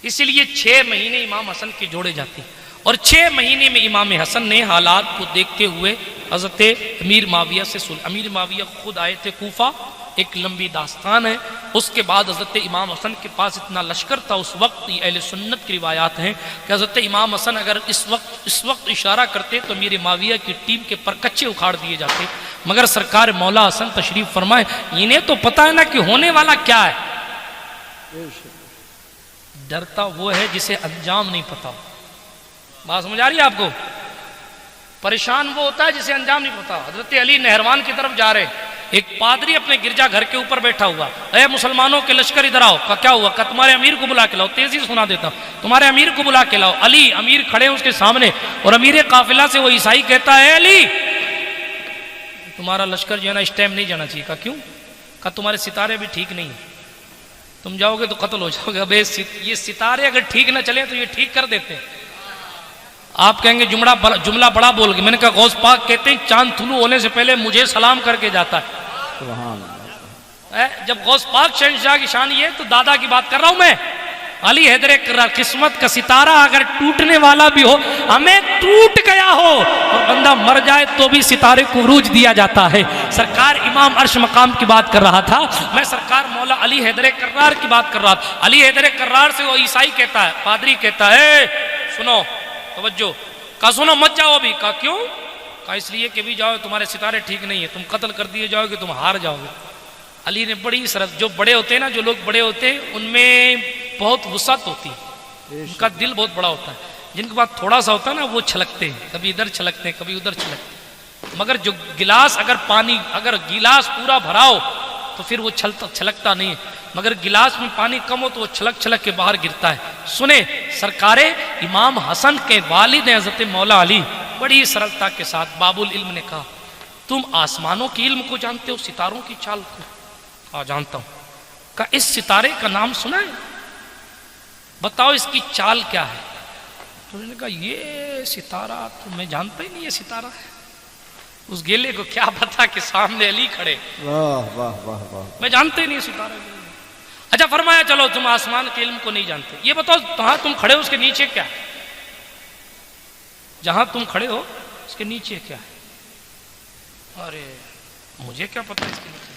اسی لیے 6 مہینے امام حسن کے جوڑے جاتے ہیں۔ اور 6 مہینے میں امام حسن نے حالات کو دیکھتے ہوئے حضرت امیر معاویہ سے امیر معاویہ خود آئے تھے کوفہ، ایک لمبی داستان ہے۔ اس کے بعد حضرت امام حسن کے پاس اتنا لشکر تھا اس وقت، یہ اہل سنت کی روایات ہیں کہ حضرت امام حسن اگر اس وقت اشارہ کرتے تو امیر معاویہ کی ٹیم کے پرکچے اکھاڑ دیے جاتے، مگر سرکار مولا حسن تشریف فرمائے، انہیں تو پتہ ہے نا کہ ہونے والا کیا ہے، ڈرتا وہ ہے جسے انجام نہیں پتا۔ بات سمجھ آ رہی ہے آپ کو؟ پریشان وہ ہوتا ہے جسے انجام نہیں پتا۔ حضرت علی نہروان کی طرف جا رہے، ایک پادری اپنے گرجا گھر کے اوپر بیٹھا ہوا، اے مسلمانوں کے لشکر ادھر آؤ۔ کہا کیا ہوا؟ کہا تمہارے امیر کو بلا کے لاؤ، تیزی سے سنا دیتا ہوں، تمہارے امیر کو بلا کے لاؤ۔ علی امیر کھڑے ہیں اس کے سامنے، اور امیر قافلہ سے وہ عیسائی کہتا ہے اے علی تمہارا لشکر جو ہے نا اس ٹائم نہیں جانا چاہیے۔ کہا کیوں؟ کہا تمہارے ستارے بھی ٹھیک نہیں ہیں، تم جاؤ گے تو قتل ہو جاؤ گے۔ اب یہ ستارے اگر ٹھیک نہ چلے تو یہ ٹھیک کر دیتے ہیں۔ آپ کہیں گے جملہ بڑا بول گئے، میں نے کہا غوث پاک کہتے ہیں چاند طلوع ہونے سے پہلے مجھے سلام کر کے جاتا ہے۔ سبحان اللہ۔ جب غوث پاک شہنشاہ کی شان یہ ہے تو دادا کی بات کر رہا ہوں میں، علی حیدر کرار، قسمت کا ستارہ اگر ٹوٹنے والا بھی ہو، ہمیں ٹوٹ گیا ہو اور بندہ مر جائے تو بھی ستارے کو عروج دیا جاتا ہے۔ سرکار امام عرش مقام کی بات کر رہا تھا، میں سرکار مولا علی حیدر کرار کی بات کر رہا تھا۔ علی حیدر کرار سے وہ عیسائی کہتا ہے، پادری کہتا ہے سنو توجہ، کہا سنو مت جاؤ ابھی۔ کہا کیوں؟ کہا اس لیے کہ بھی جاؤ تمہارے ستارے ٹھیک نہیں ہیں، تم قتل کر دیے جاؤ گے، تم ہار جاؤ گے۔ علی نے بڑی سرد، جو بڑے ہوتے ہیں نا، جو لوگ بڑے ہوتے ہیں ان میں بہت وسعت ہوتی ہے، ان کا دل بہت بڑا ہوتا ہے، جن کے بعد تھوڑا سا ہوتا ہے نا وہ چھلکتے ہیں، کبھی ادھر چھلکتے ہیں کبھی ادھر چھلکتے ہیں، مگر جو گلاس اگر گلاس پورا بھراؤ تو پھر وہ چھلکتا نہیں ہے، مگر گلاس میں پانی کم ہو تو وہ چھلک کے باہر گرتا ہے۔ سنیں سرکار امام حسن کے والد حضرت مولا علی بڑی سرلتا کے ساتھ باب العلم نے کہا تم آسمانوں کی علم کو جانتے ہو، ستاروں کی چال کو؟ کہا جانتا ہوں۔ کہا اس ستارے کا نام سنا ہے؟ بتاؤ اس کی چال کیا ہے؟ تو انہوں نے کہا یہ ستارہ تو میں جانتا ہی نہیں یہ ستارہ ہے۔ اس گیلے کو کیا پتا کہ سامنے علی کھڑے، واہ واہ واہ واہ، میں جانتے ہی نہیں ستارہ۔ اچھا فرمایا چلو تم آسمان کے علم کو نہیں جانتے، یہ بتاؤ جہاں تم کھڑے ہو اس کے نیچے کیا ہے؟ جہاں تم کھڑے ہو اس کے نیچے کیا ہے؟ ارے مجھے کیا پتا اس کے نیچے؟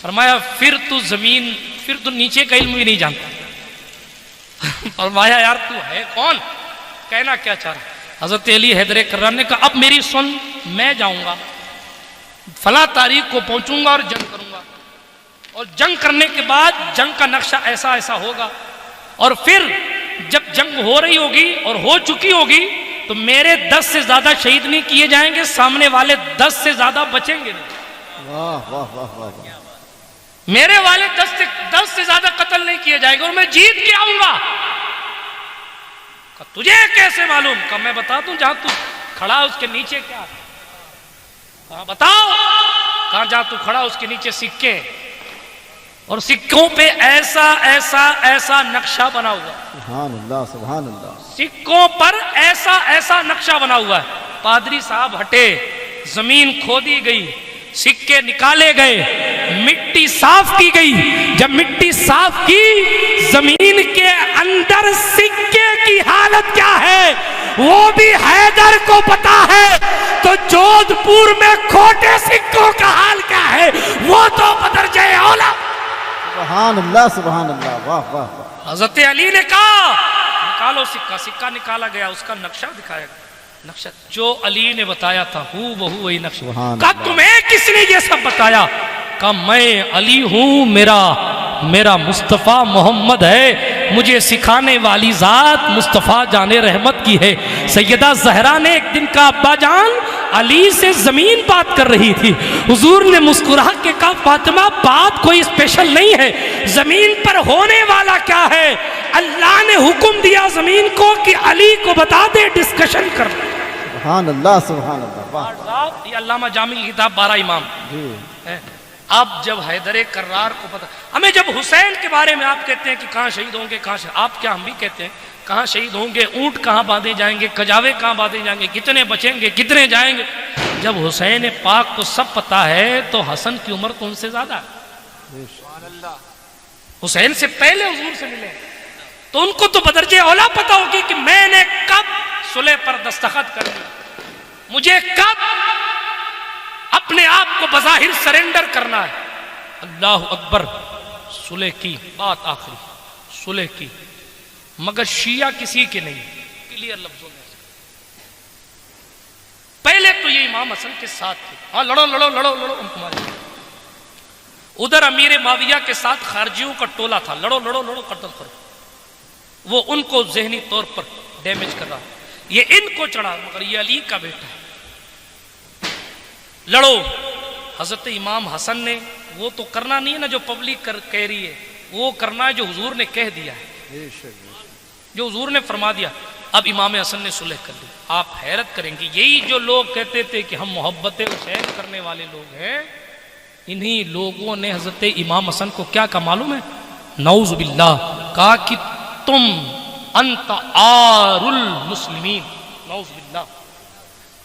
فرمایا پھر تو نیچے کا علم بھی نہیں جانتا۔ فرمایا یار تو ہے کون؟ کہنا کیا چاہ رہا؟ حضرت علی حیدر کرار نے کہا اب میری سن، میں جاؤں گا فلاں تاریخ کو پہنچوں گا اور جنگ کروں گا، اور جنگ کرنے کے بعد جنگ کا نقشہ ایسا ایسا ہوگا، اور پھر جب جنگ ہو رہی ہوگی اور ہو چکی ہوگی تو میرے 10 سے زیادہ شہید نہیں کیے جائیں گے، سامنے والے 10 سے زیادہ بچیں گے نہیں۔ واہ واہ واہ واہ واہ۔ میرے والے 10 سے زیادہ قتل نہیں کیے جائیں گے اور میں جیت کے آؤں گا۔ تجھے کیسے معلوم؟ کہ میں بتا دوں، جہاں تو کھڑا اس کے نیچے کیا ہے؟ کہاں بتاؤ، کہاں جہاں تو کھڑا اس کے نیچے سکے، اور سکوں پہ ایسا ایسا ایسا نقشہ بنا ہوا ہے، سبحان اللہ سبحان اللہ۔ سکوں پر ایسا ایسا نقشہ بنا ہوا ہے۔ پادری صاحب ہٹے، زمین کھودی گئی، سکے نکالے گئے، مٹی صاف کی گئی۔ جب مٹی صاف کی، زمین کے اندر سکے کی حالت کیا ہے وہ بھی حیدر کو پتا ہے، تو جودھ پور میں کھوٹے سکوں کا حال کیا ہے وہ تو بدرجہ اولا۔ سبحان اللہ سبحان اللہ، واہ واہ واہ۔ حضرت علی نے کہا نکالو سکہ، سکہ نکالا گیا، اس کا نقشہ دکھایا گیا، نقشہ جو علی نے بتایا تھا ہو بہو وہی نقشہ۔ کہا تمہیں کس نے یہ سب بتایا؟ کہا میں علی ہوں، میرا مصطفیٰ محمد ہے، مجھے سکھانے والی ذات مصطفیٰ جان رحمت کی ہے۔ سیدہ زہرا نے ایک دن کہا ابا جان علی سے زمین بات کر رہی تھی، حضور نے مسکرا کے کہا فاطمہ بات کوئی اسپیشل نہیں ہے، زمین پر ہونے والا کیا ہے اللہ نے حکم دیا زمین کو کہ علی کو بتا دے، ڈسکشن کر۔ سبحان اللہ سبحان اللہ، واہ۔ یہ علامہ جامی کی کتاب 12 امام جی۔ اب جب حیدر کرار کو پتا، ہمیں جب حسین کے بارے میں آپ کہتے ہیں کہ کہاں شہید ہوں گے، کہاں آپ کیا ہم بھی کہتے ہیں کہاں شہید ہوں گے، اونٹ کہاں باندھے جائیں گے، کجاوے کہاں باندھے جائیں گے، کتنے بچیں گے، کتنے جائیں گے۔ جب حسین پاک کو سب پتا ہے تو حسن کی عمر تو ان سے زیادہ ہے، حسین سے پہلے حضور سے ملے، تو ان کو تو بدرجہ اولا پتا ہوگی کہ میں نے کب صلح پر دستخط کر دی، مجھے کب اپنے آپ کو بظاہر سرنڈر کرنا ہے۔ اللہ اکبر، صلح کی بات آخری، صلح کی، مگر شیعہ کسی کے نہیں، کلیئر لفظوں میں۔ پہلے تو یہ امام حسن کے ساتھ تھے، ہاں لڑو لڑو لڑو لڑو ہم تمہارے، ادھر امیر معاویہ کے ساتھ خارجیوں کا ٹولہ تھا، لڑو لڑو لڑو قتل کرو، وہ ان کو ذہنی طور پر ڈیمیج کر رہا، یہ ان کو چڑھا، مگر یہ علی کا بیٹا ہے، لڑو۔ حضرت امام حسن نے وہ تو کرنا نہیں ہے نا جو پبلک کہہ رہی ہے، وہ کرنا ہے جو حضور نے کہہ دیا ہے، جو حضور نے فرما دیا۔ اب امام حسن نے صلح کر دی۔ آپ حیرت کریں گے، یہی جو لوگ کہتے تھے کہ ہم محبت حسین کرنے والے لوگ ہیں، انہی لوگوں نے حضرت امام حسن کو کیا کہا معلوم ہے؟ نعوذ باللہ، کہا کہ تم انت آر المسلمین، نعوذ باللہ۔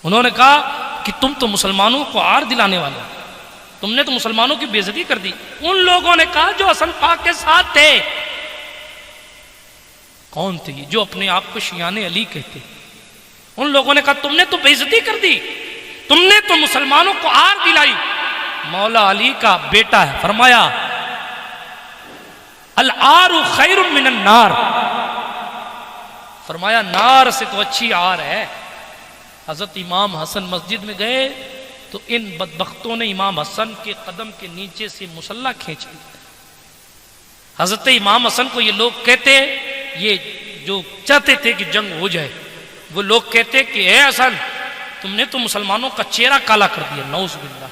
انہوں نے کہا کہ تم تو مسلمانوں کو آر دلانے والے، تم نے تو مسلمانوں کی بے عزتی کر دی۔ ان لوگوں نے کہا جو حسن پاک کے ساتھ تھے، کون تھے یہ جو اپنے آپ کو شیعان علی کہتے، ان لوگوں نے کہا تم نے تو بے عزتی کر دی، تم نے تو مسلمانوں کو آر دلائی۔ مولا علی کا بیٹا ہے، فرمایا الآر خیر من النار، فرمایا نار سے تو اچھی آر ہے۔ حضرت امام حسن مسجد میں گئے تو ان بدبختوں نے امام حسن کے قدم کے نیچے سے مسلح کھینچ لیا۔ حضرت امام حسن کو یہ لوگ کہتے، یہ جو چاہتے تھے کہ جنگ ہو جائے، وہ لوگ کہتے کہ اے حسن تم نے تو مسلمانوں کا چہرہ کالا کر دیا، نعوذ باللہ۔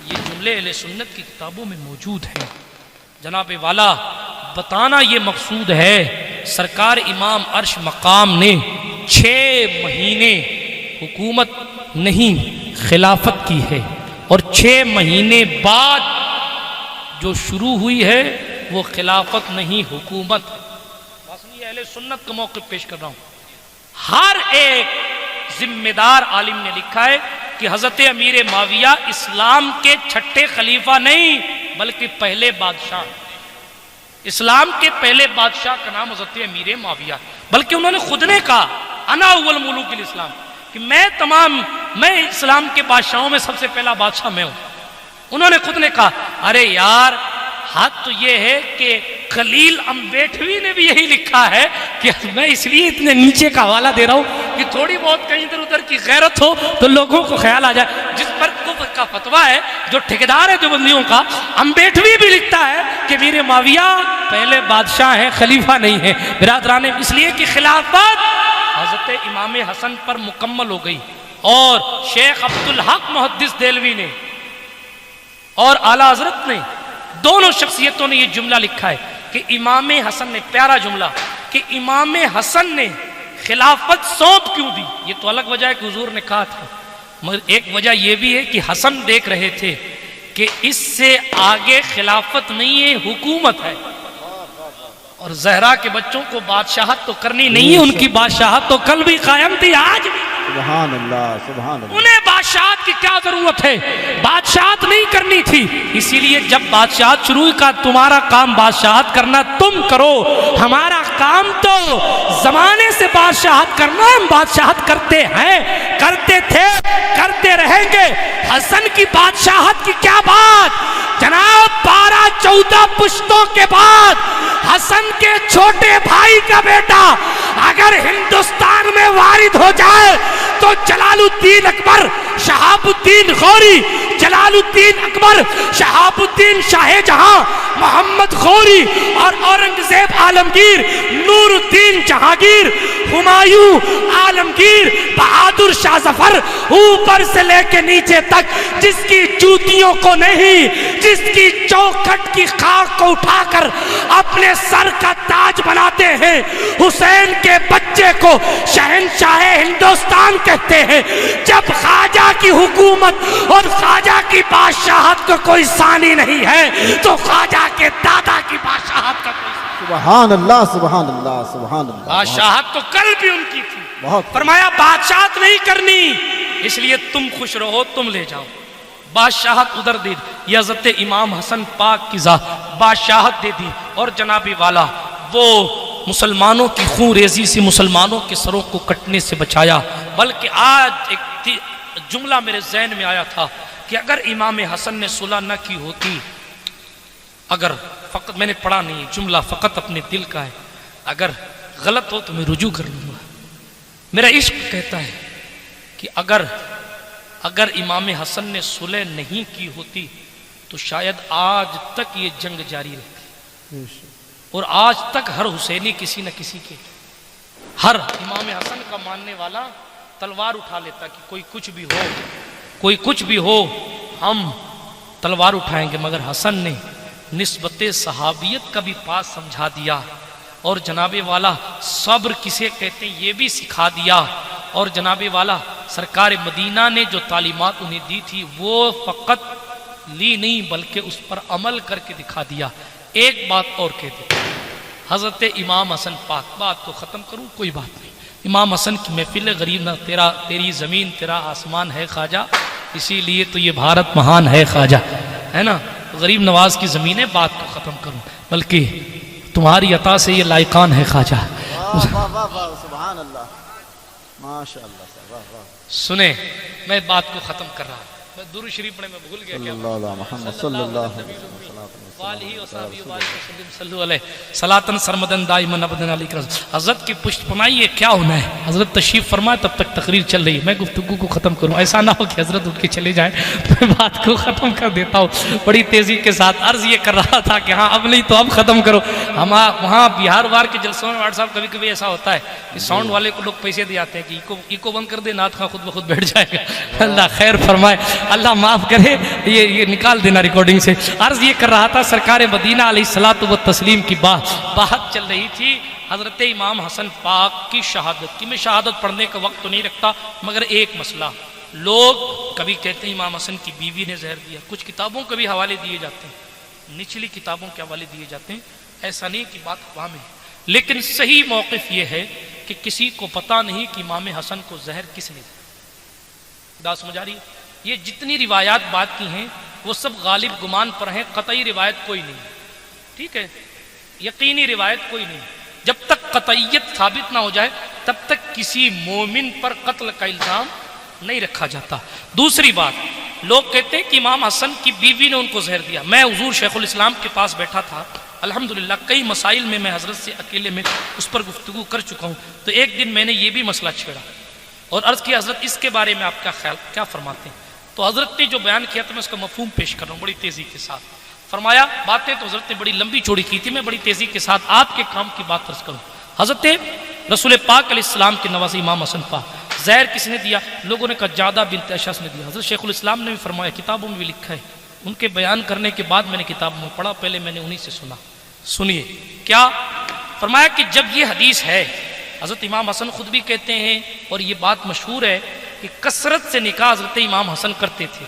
یہ جملے اہل سنت کی کتابوں میں موجود ہیں۔ جناب والا بتانا یہ مقصود ہے، سرکار امام عرش مقام نے 6 مہینے حکومت نہیں خلافت کی ہے، اور 6 مہینے بعد جو شروع ہوئی ہے وہ خلافت نہیں حکومت۔ یہ اہل سنت کا موقف پیش کر رہا ہوں۔ ہر ایک ذمہ دار عالم نے لکھا ہے کہ حضرت امیر معاویہ اسلام کے 6ٹھے خلیفہ نہیں بلکہ پہلے بادشاہ، اسلام کے پہلے بادشاہ کا نام حضرت امیر معاویہ، بلکہ انہوں نے خود نے کہا انا اول ملوک الاسلام، کہ میں اسلام کے بادشاہوں میں سب سے پہلا بادشاہ میں ہوں۔ انہوں نے خود نے کہا ارے یار حق تو یہ ہے کہ خلیل امبیٹوی نے بھی یہی لکھا ہے کہ میں اس لیے اتنے نیچے کا حوالہ دے رہا ہوں کہ تھوڑی بہت کہیں ادھر ادھر کی غیرت ہو تو لوگوں کو خیال آ جائے. جس پر کفر کا فتویٰ ہے جو ٹھیکیدار ہے دیوبندیوں کا, امبیٹوی بھی لکھتا ہے کہ میر معاویہ پہلے بادشاہ ہیں, خلیفہ نہیں ہے. برادران, اس لیے کہ خلافت حضرت امام حسن پر مکمل ہو گئی. اور شیخ عبدالحق محدث دہلوی نے اور اعلیٰ حضرت نے, دونوں شخصیتوں نے یہ جملہ لکھا ہے کہ امام حسن نے, پیارا جملہ, کہ امام حسن نے خلافت سونپ کیوں دی. یہ تو الگ وجہ ہے کہ حضور نے کہا تھا, مگر ایک وجہ یہ بھی ہے کہ حسن دیکھ رہے تھے کہ اس سے آگے خلافت نہیں ہے, حکومت ہے. اور زہرا کے بچوں کو بادشاہت تو کرنی نہیں ہے, ان کی بادشاہت تو کل بھی قائم تھی, آج بھی. سبحان اللہ, سبحان اللہ. انہیں بادشاہت کی کیا ضرورت ہے, بادشاہت نہیں کرنی تھی. اسی لیے جب بادشاہت شروع کا, تمہارا کام بادشاہت کرنا, تم کرو. ہمارا کام تو زمانے سے بادشاہت کرنا, ہم بادشاہت کرتے ہیں, کرتے تھے, کرتے رہیں گے. حسن کی بادشاہت کی کیا بات جناب, 12-14 پشتوں کے بعد حسن کے چھوٹے بھائی کا بیٹا اگر ہندوستان میں وارد ہو جائے تو جلال الدین اکبر, شہاب الدین غوری, جلال الدین اکبر, شہاب الدین شاہ جہاں, محمد غوری اور اورنگزیب عالمگیر, نور الدین جہانگیر, ہمایوں عالمگیر, بہادر شاہ ظفر, اوپر سے لے کے نیچے تک جس کی جوتیوں کو نہیں, جس کی چوکھٹ کی خاک کو اٹھا کر اپنے سر کا تاج بناتے ہیں, حسین کے بچے کو شہنشاہ ہندوستان کہتے ہیں. جب خواجہ کی حکومت اور خواجہ کی بادشاہت کو کوئی ثانی نہیں ہے تو خواجہ کے دادا کی بادشاہت کا کوئی سبحان اللہ, سبحان اللہ, سبحان اللہ. بادشاہت تو کل بھی ان کی تھی. بہت فرمایا بادشاہت نہیں کرنی, اس لیے تم خوش رہو, تم لے جاؤ. بادشاہت ادھر دے دی. یہ حضرت امام حسن پاک کی ذات, بادشاہت دے دی. اور جنابی والا وہ مسلمانوں کی خون ریزی سے مسلمانوں کے سروں کو کٹنے سے بچایا. بلکہ آج ایک جملہ میرے ذہن میں آیا تھا کہ اگر امام حسن نے صلح نہ کی ہوتی, اگر فقط میں نے پڑھا نہیں, جملہ فقط اپنے دل کا ہے, اگر غلط ہو تو میں رجوع کر لوں گا. میرا عشق کہتا ہے کہ اگر امام حسن نے صلح نہیں کی ہوتی تو شاید آج تک یہ جنگ جاری رہتی, اور آج تک ہر حسینی کسی نہ کسی کے, ہر امام حسن کا ماننے والا تلوار اٹھا لیتا کہ کوئی کچھ بھی ہو, کوئی کچھ بھی ہو, ہم تلوار اٹھائیں گے. مگر حسن نے نسبت صحابیت کا بھی پاس سمجھا دیا, اور جناب والا صبر کسے کہتے ہیں یہ بھی سکھا دیا. اور جناب والا سرکار مدینہ نے جو تعلیمات انہیں دی تھی وہ فقط لی نہیں بلکہ اس پر عمل کر کے دکھا دیا. ایک بات اور کہتے ہیں, حضرت امام حسن پاک, بات کو ختم کروں, کوئی بات نہیں, امام حسن کی محفل غریب نہ, تیری زمین تیرا آسمان ہے خواجہ, اسی لیے تو یہ بھارت مہان ہے خواجہ, ہے نا, غریب نواز کی زمین ہے. بات کو ختم کروں, بلکہ تمہاری عطا سے یہ لائقان ہے خواجہ. سبحان اللہ, ماشاء اللہ. سنیں, میں بات کو ختم کر رہا ہوں. میں درود شریف پڑھنے میں بھول گیا, صلی اللہ علیہ محمد صلی اللہ علیہ وسلم, صلاۃً سرمداً دائماً ابداً علیک. حضرت کی پشت پناہی کیا ہونا ہے, حضرت تشریف فرمائے, تب تک تقریر چل رہی ہے, میں گفتگو کو ختم کروں. ایسا نہ ہو کہ حضرت اٹھ کے چلے جائیں, میں بات کو ختم کر دیتا ہوں. بڑی تیزی کے ساتھ عرض یہ کر رہا تھا کہ ہاں اب نہیں تو اب ختم کرو. ہم وہاں بہار وار کے جلسوں میں صاحب کبھی کبھی ایسا ہوتا ہے کہ ساؤنڈ والے کو لوگ پیسے دے آتے ہیں کہ ایکو بند کر دے, نعت خواں خود بخود بیٹھ جائے گا. اللہ خیر فرمائے, اللہ معاف کرے, یہ نکال دینا ریکارڈنگ سے. عرض یہ کر رہا تھا, سرکار مدینہ علیہ الصلوۃ والتسلیم کی بات چل رہی تھی حضرت امام حسن پاک کی شہادت کی. میں شہادت پڑھنے کا وقت تو نہیں رکھتا, مگر ایک مسئلہ, لوگ کبھی کہتے ہیں امام حسن کی بیوی نے زہر دیا, کچھ کتابوں کے بھی حوالے دیے جاتے ہیں, نچلی کتابوں کے حوالے دیے جاتے ہیں. ایسا نہیں کہ بات عوام ہے, لیکن صحیح موقف یہ ہے کہ کسی کو پتہ نہیں کہ امام حسن کو زہر کس نے دیا. بات سمجھ آ رہی ہے؟ یہ جتنی روایات بات کی ہیں وہ سب غالب گمان پر ہیں, قطعی روایت کوئی نہیں, ٹھیک ہے, یقینی روایت کوئی نہیں. جب تک قطعیت ثابت نہ ہو جائے تب تک کسی مومن پر قتل کا الزام نہیں رکھا جاتا. دوسری بات, لوگ کہتے ہیں کہ امام حسن کی بیوی نے ان کو زہر دیا. میں حضور شیخ الاسلام کے پاس بیٹھا تھا, الحمدللہ کئی مسائل میں حضرت سے اکیلے میں اس پر گفتگو کر چکا ہوں. تو ایک دن میں نے یہ بھی مسئلہ چھیڑا اور عرض کیا حضرت اس کے بارے میں آپ کا خیال کیا فرماتے ہیں؟ تو حضرت نے جو بیان کیا تو میں اس کا مفہوم پیش کر رہا ہوں بڑی تیزی کے ساتھ. فرمایا باتیں تو حضرت نے بڑی لمبی چوڑی کی تھی، میں بڑی تیزی کے ساتھ آپ کے کام کی بات عرض کروں. حضرت رسول پاک علیہ السلام کے نواسے امام حسن پاک زہر کس نے دیا؟ لوگوں نے کہا جادہ بنت اشعث نے دیا. حضرت شیخ الاسلام نے بھی فرمایا، کتابوں میں بھی لکھا ہے، ان کے بیان کرنے کے بعد میں نے کتاب میں پڑھا، پہلے میں نے انہی سے سنا. سنیے کیا فرمایا کہ جب یہ حدیث ہے، حضرت امام حسن خود بھی کہتے ہیں اور یہ بات مشہور ہے کہ کثرت سے نکاح حضرت امام حسن کرتے تھے.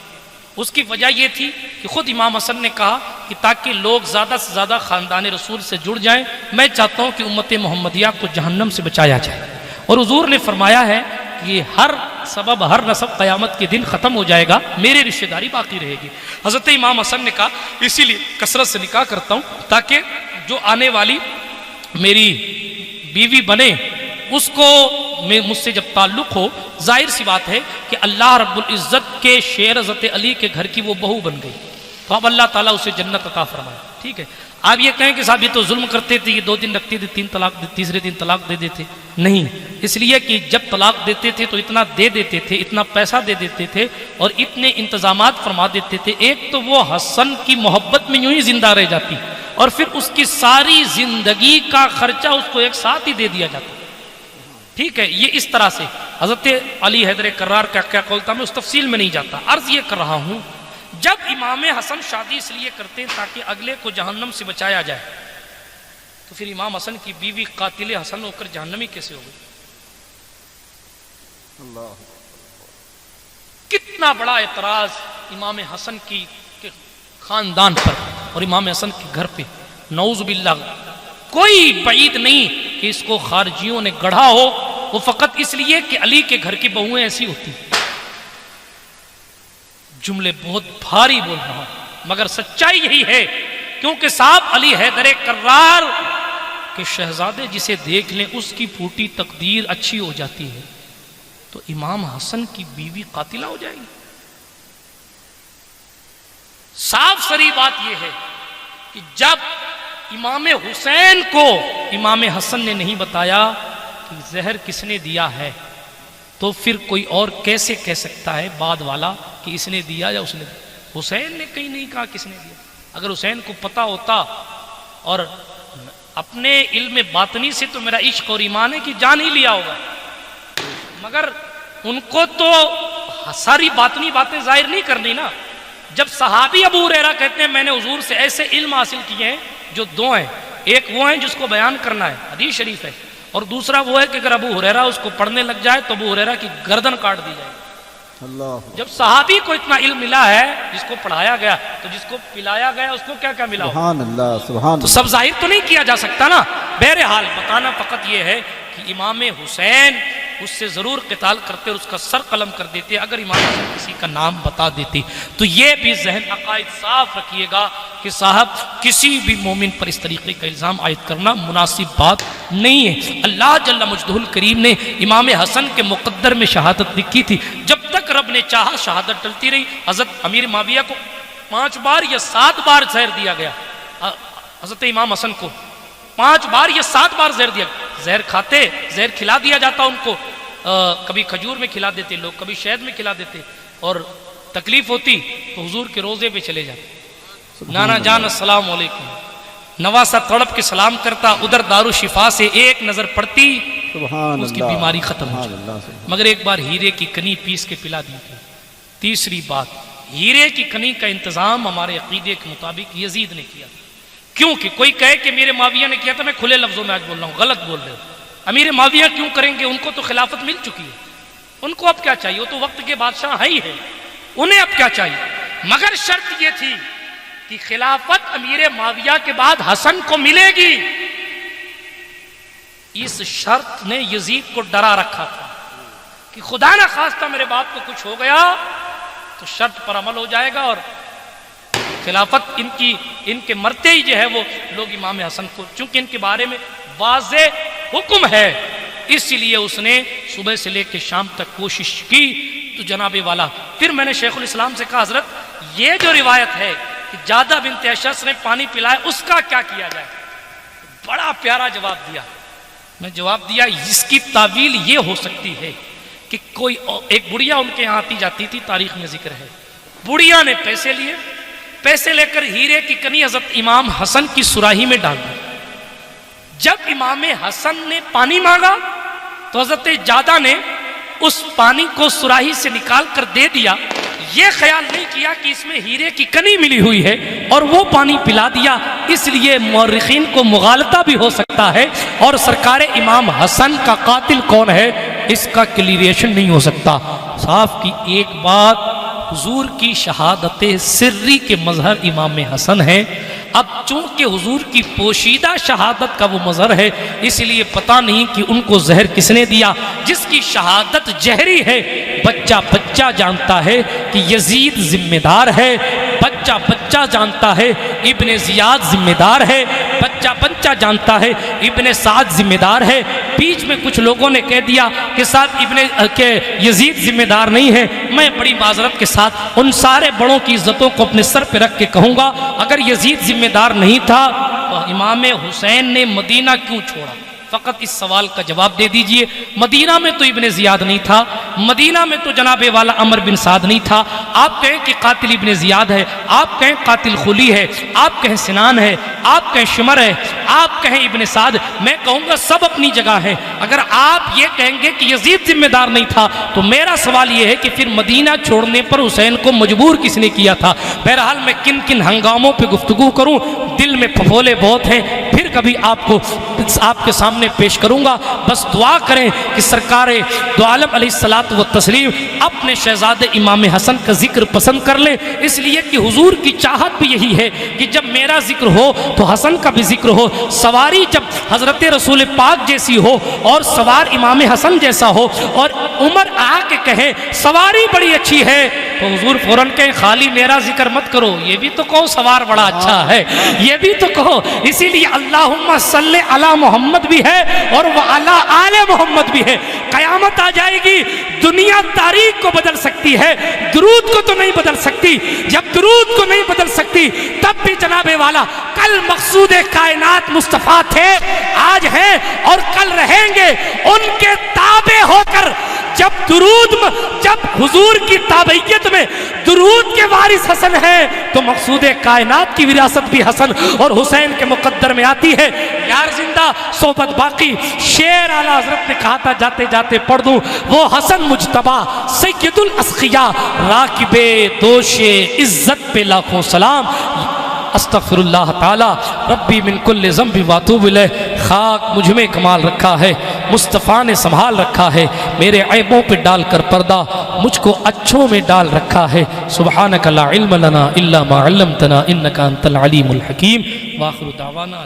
اس کی وجہ یہ تھی کہ خود امام حسن نے کہا کہ تاکہ لوگ زیادہ سے زیادہ خاندان رسول سے جڑ جائیں، میں چاہتا ہوں کہ امت محمدیہ کو جہنم سے بچایا جائے. اور حضور نے فرمایا ہے کہ یہ ہر سبب ہر نسب قیامت کے دن ختم ہو جائے گا، میرے رشتہ داری باقی رہے گی. حضرت امام حسن نے کہا اسی لیے کثرت سے نکاح کرتا ہوں تاکہ جو آنے والی میری بیوی بنے اس کو مجھ سے جب تعلق ہو. ظاہر سی بات ہے کہ اللہ رب العزت کے شیر حضرت علی کے گھر کی وہ بہو بن گئی تو اب اللہ تعالیٰ اسے جنت عطا فرمائے. ٹھیک ہے، آپ یہ کہیں کہ صاحب یہ تو ظلم کرتے تھے، یہ 2 دن رکھتے تھے، 3 طلاق تیسرے دن طلاق دے دیتے. نہیں، اس لیے کہ جب طلاق دیتے تھے تو اتنا دے دیتے تھے، اتنا پیسہ دے دیتے تھے اور اتنے انتظامات فرما دیتے تھے. ایک تو وہ حسن کی محبت میں یوں ہی زندہ رہ جاتی اور پھر اس کی ساری زندگی کا خرچہ اس کو ایک ساتھ ہی دے دیا جاتا. ٹھیک ہے، یہ اس طرح سے حضرت علی حیدر کرار کا کیا قول تھا، میں اس تفصیل میں نہیں جاتا. عرض یہ کر رہا ہوں جب امام حسن شادی اس لیے کرتے ہیں تاکہ اگلے کو جہنم سے بچایا جائے، تو پھر امام حسن کی بیوی قاتل حسن ہو کر جہنمی کیسے ہو گئی؟ اللہ کتنا بڑا اعتراض امام حسن کی خاندان پر اور امام حسن کے گھر پہ. نعوذ باللہ، کوئی بعید نہیں کہ اس کو خارجیوں نے گڑھا ہو، وہ فقط اس لیے کہ علی کے گھر کی بہویں ایسی ہوتی. جملے بہت بھاری بول رہا ہوں مگر سچائی یہی ہے، کیونکہ صاحب علی حیدر کرار کہ شہزادے جسے دیکھ لیں اس کی پھوٹی تقدیر اچھی ہو جاتی ہے، تو امام حسن کی بیوی قاتلہ ہو جائے گی. صاف سری بات یہ ہے کہ جب امام حسین کو امام حسن نے نہیں بتایا کہ زہر کس نے دیا ہے، تو پھر کوئی اور کیسے کہہ سکتا ہے بعد والا کہ اس نے دیا یا اس نے دیا؟ حسین نے کہیں نہیں کہا کس نے دیا. اگر حسین کو پتا ہوتا، اور اپنے علم باطنی سے تو میرا عشق اور ایمان ہے کہ جان ہی لیا ہوگا، مگر ان کو تو ساری باطنی باتیں ظاہر نہیں کرنی نا. جب صحابی ابو ہریرہ کہتے ہیں میں نے حضور سے ایسے علم حاصل کیے ہیں جو 2 ہیں، ایک وہ ہیں جس کو بیان کرنا ہے، حدیث شریف ہے، اور دوسرا وہ ہے کہ اگر ابو ہریرہ اس کو پڑھنے لگ جائے تو ابو ہریرہ کی گردن کاٹ دی جائے. اللہ جب صحابی کو اتنا علم ملا ہے جس کو پڑھایا گیا، تو جس کو پلایا گیا اس کو کیا کیا ملا ہو؟ سبحان اللہ سبحان تو اللہ. سب ظاہر تو نہیں کیا جا سکتا نا. بہرحال بتانا فقط یہ ہے کہ امام حسین اس سے ضرور قتال کرتے اور اس کا سر قلم کر دیتے اگر امام حسین کسی کا نام بتا دیتے. تو یہ بھی ذہن عقائد صاف رکھیے گا کہ صاحب کسی بھی مومن پر اس طریقے کا الزام عائد کرنا مناسب بات نہیں ہے. اللہ جل مجدہ الکریم نے امام حسن کے مقدر میں شہادت لکھی تھی، جب تک رب نے چاہا شہادت ٹلتی رہی. حضرت امیر معاویہ کو 5 بار یا 7 بار زہر دیا گیا، حضرت امام حسن کو 5 بار یا 7 بار زہر دیا. زہر کھاتے، زہر کھلا دیا جاتا ان کو، کبھی کھجور میں کھلا دیتے لوگ، کبھی شہد میں کھلا دیتے، اور تکلیف ہوتی تو حضور کے روزے پہ چلے جاتے. نانا جان السلام علیکم، نواسا تڑپ کے سلام کرتا، ادھر دارالشفا سے ایک نظر پڑتی، سبحان اس کی اللہ بیماری ختم ہو سبحان اللہ جاتی. مگر ایک بار ہیرے کی کنی پیس کے پلا دی تھی. تیسری بات، ہیرے کی کنی کا انتظام ہمارے عقیدے کے مطابق یزید نے کیا. کیونکہ کوئی کہے کہ میرے معاویہ نے کیا تھا، میں کھلے لفظوں میں آج بول رہا ہوں، غلط بول رہے ہو. امیر معاویہ کیوں کریں گے؟ ان کو تو خلافت مل چکی ہے، ان کو اب کیا چاہیے؟ وہ تو وقت کے بادشاہ ہی ہے، انہیں اب کیا چاہیے؟ مگر شرط یہ تھی کہ خلافت امیر معاویہ کے بعد حسن کو ملے گی. اس شرط نے یزید کو ڈرا رکھا تھا کہ خدا نہ خواستہ میرے باپ کو کچھ ہو گیا تو شرط پر عمل ہو جائے گا اور خلافت ان کے مرتے ہی جو ہے وہ لوگ امام حسن کو، چونکہ ان کے بارے میں واضح حکم ہے، اس لیے اس نے صبح سے لے کے شام تک کوشش کی. تو جناب والا، پھر میں نے شیخ الاسلام سے کہا حضرت یہ جو روایت ہے کہ جادہ بنت اشعث نے پانی پلایا، اس کا کیا کیا جائے؟ بڑا پیارا جواب دیا. میں جواب دیا اس کی تعویل یہ ہو سکتی ہے کہ کوئی ایک بڑھیا ان کے یہاں آتی جاتی تھی، تاریخ میں ذکر ہے. بڑھیا نے پیسے لیے، پیسے لے کر ہیرے کی کنی حضرت امام حسن کی سراہی میں ڈال دی. جب امام حسن نے پانی مانگا تو حضرت جادہ نے اس پانی کو سراہی سے نکال کر دے دیا. یہ خیال نہیں کیا کہ اس میں ہیرے کی کنی ملی ہوئی ہے اور وہ پانی پلا دیا. اس لیے مورخین کو مغالطہ بھی ہو سکتا ہے، اور سرکار امام حسن کا قاتل کون ہے اس کا کلیریشن نہیں ہو سکتا. صاف کی ایک بات، حضور کی شہادت سری کے مظہر امام حسن ہے. اب چونکہ حضور کی پوشیدہ شہادت کا وہ مظہر ہے، اس لیے پتہ نہیں کہ ان کو زہر کس نے دیا. جس کی شہادت جہری ہے، بچہ بچہ جانتا ہے کہ یزید ذمہ دار ہے، بچہ بچہ جانتا ہے ابن زیاد ذمہ دار ہے، بچہ بچہ جانتا ہے ابن سعد ذمہ دار ہے. بیچ میں کچھ لوگوں نے کہہ دیا کہ صاحب یزید ذمہ دار نہیں ہے. میں بڑی معذرت کے ساتھ ان سارے بڑوں کی عزتوں کو اپنے سر پہ رکھ کے کہوں گا، اگر یزید ذمہ دار نہیں تھا تو امام حسین نے مدینہ کیوں چھوڑا؟ فقط اس سوال کا جواب دے دیجئے. مدینہ میں تو ابن زیاد نہیں تھا، مدینہ میں تو جناب والا عمر بن سعد نہیں تھا. آپ کہیں کہ قاتل ابن زیاد ہے، آپ کہیں قاتل خلی ہے، آپ کہیں سنان ہے، آپ کہیں شمر ہے، آپ کہیں ابن سعد، میں کہوں گا سب اپنی جگہ ہیں. اگر آپ یہ کہیں گے کہ یزید ذمہ دار نہیں تھا تو میرا سوال یہ ہے کہ پھر مدینہ چھوڑنے پر حسین کو مجبور کس نے کیا تھا؟ بہرحال میں کن کن ہنگاموں پہ گفتگو کروں، دل میں پھپھولے بہت ہیں، پھر کبھی آپ کے سامنے پیش کروں گا. بس دعا کریں کہ سرکار دو عالم علیہ الصلوۃ والتسلیم اپنے شہزادے امام حسن کا ذکر پسند کر لیں، اس لیے کہ حضور کی چاہت بھی یہی ہے کہ جب میرا ذکر ہو تو حسن کا بھی ذکر ہو. سواری جب حضرت رسول پاک جیسی ہو اور سوار امام حسن جیسا ہو، اور عمر آ کے کہے سواری بڑی اچھی ہے تو حضور فوراً کہیں خالی میرا ذکر مت کرو، یہ بھی تو کہو سوار بڑا اچھا ہے، یہ بھی تو کہو. اسی لیے اللہم صلی علی محمد بھی ہے اور وعلی آل محمد بھی ہے. قیامت آ جائے گی، دنیا تاریخ کو بدل سکتی ہے، درود کو تو نہیں بدل سکتی. جب درود کو نہیں بدل سکتی تب بھی جناب والا کل مقصود کائنات مصطفیٰ تھے، آج ہیں اور کل رہیں گے. ان کے تابع ہو کر جب حضور کی تابعیت میں درود کے وارث حسن ہے تو مقصود کائنات کی وراثت بھی حسن اور حسین کے مقدر میں آتی ہے. یار زندہ صحبت باقی. شعر اعلیٰ حضرت نے کہا تھا، جاتے جاتے پڑھ دوں، وہ حسن مجتبیٰ سید الاسقیاء راکب دوش عزت پہ لاکھوں سلام. استغفر اللہ تعالی ربی من کل ذنب واتوب الیہ. خاک مجھ میں کمال رکھا ہے، مصطفیٰ نے سنبھال رکھا ہے، میرے عیبوں پہ ڈال کر پردہ مجھ کو اچھوں میں ڈال رکھا ہے. سبحانک لا علم لنا الا ما علمتنا انک انت العلیم الحکیم. واخر دعوانا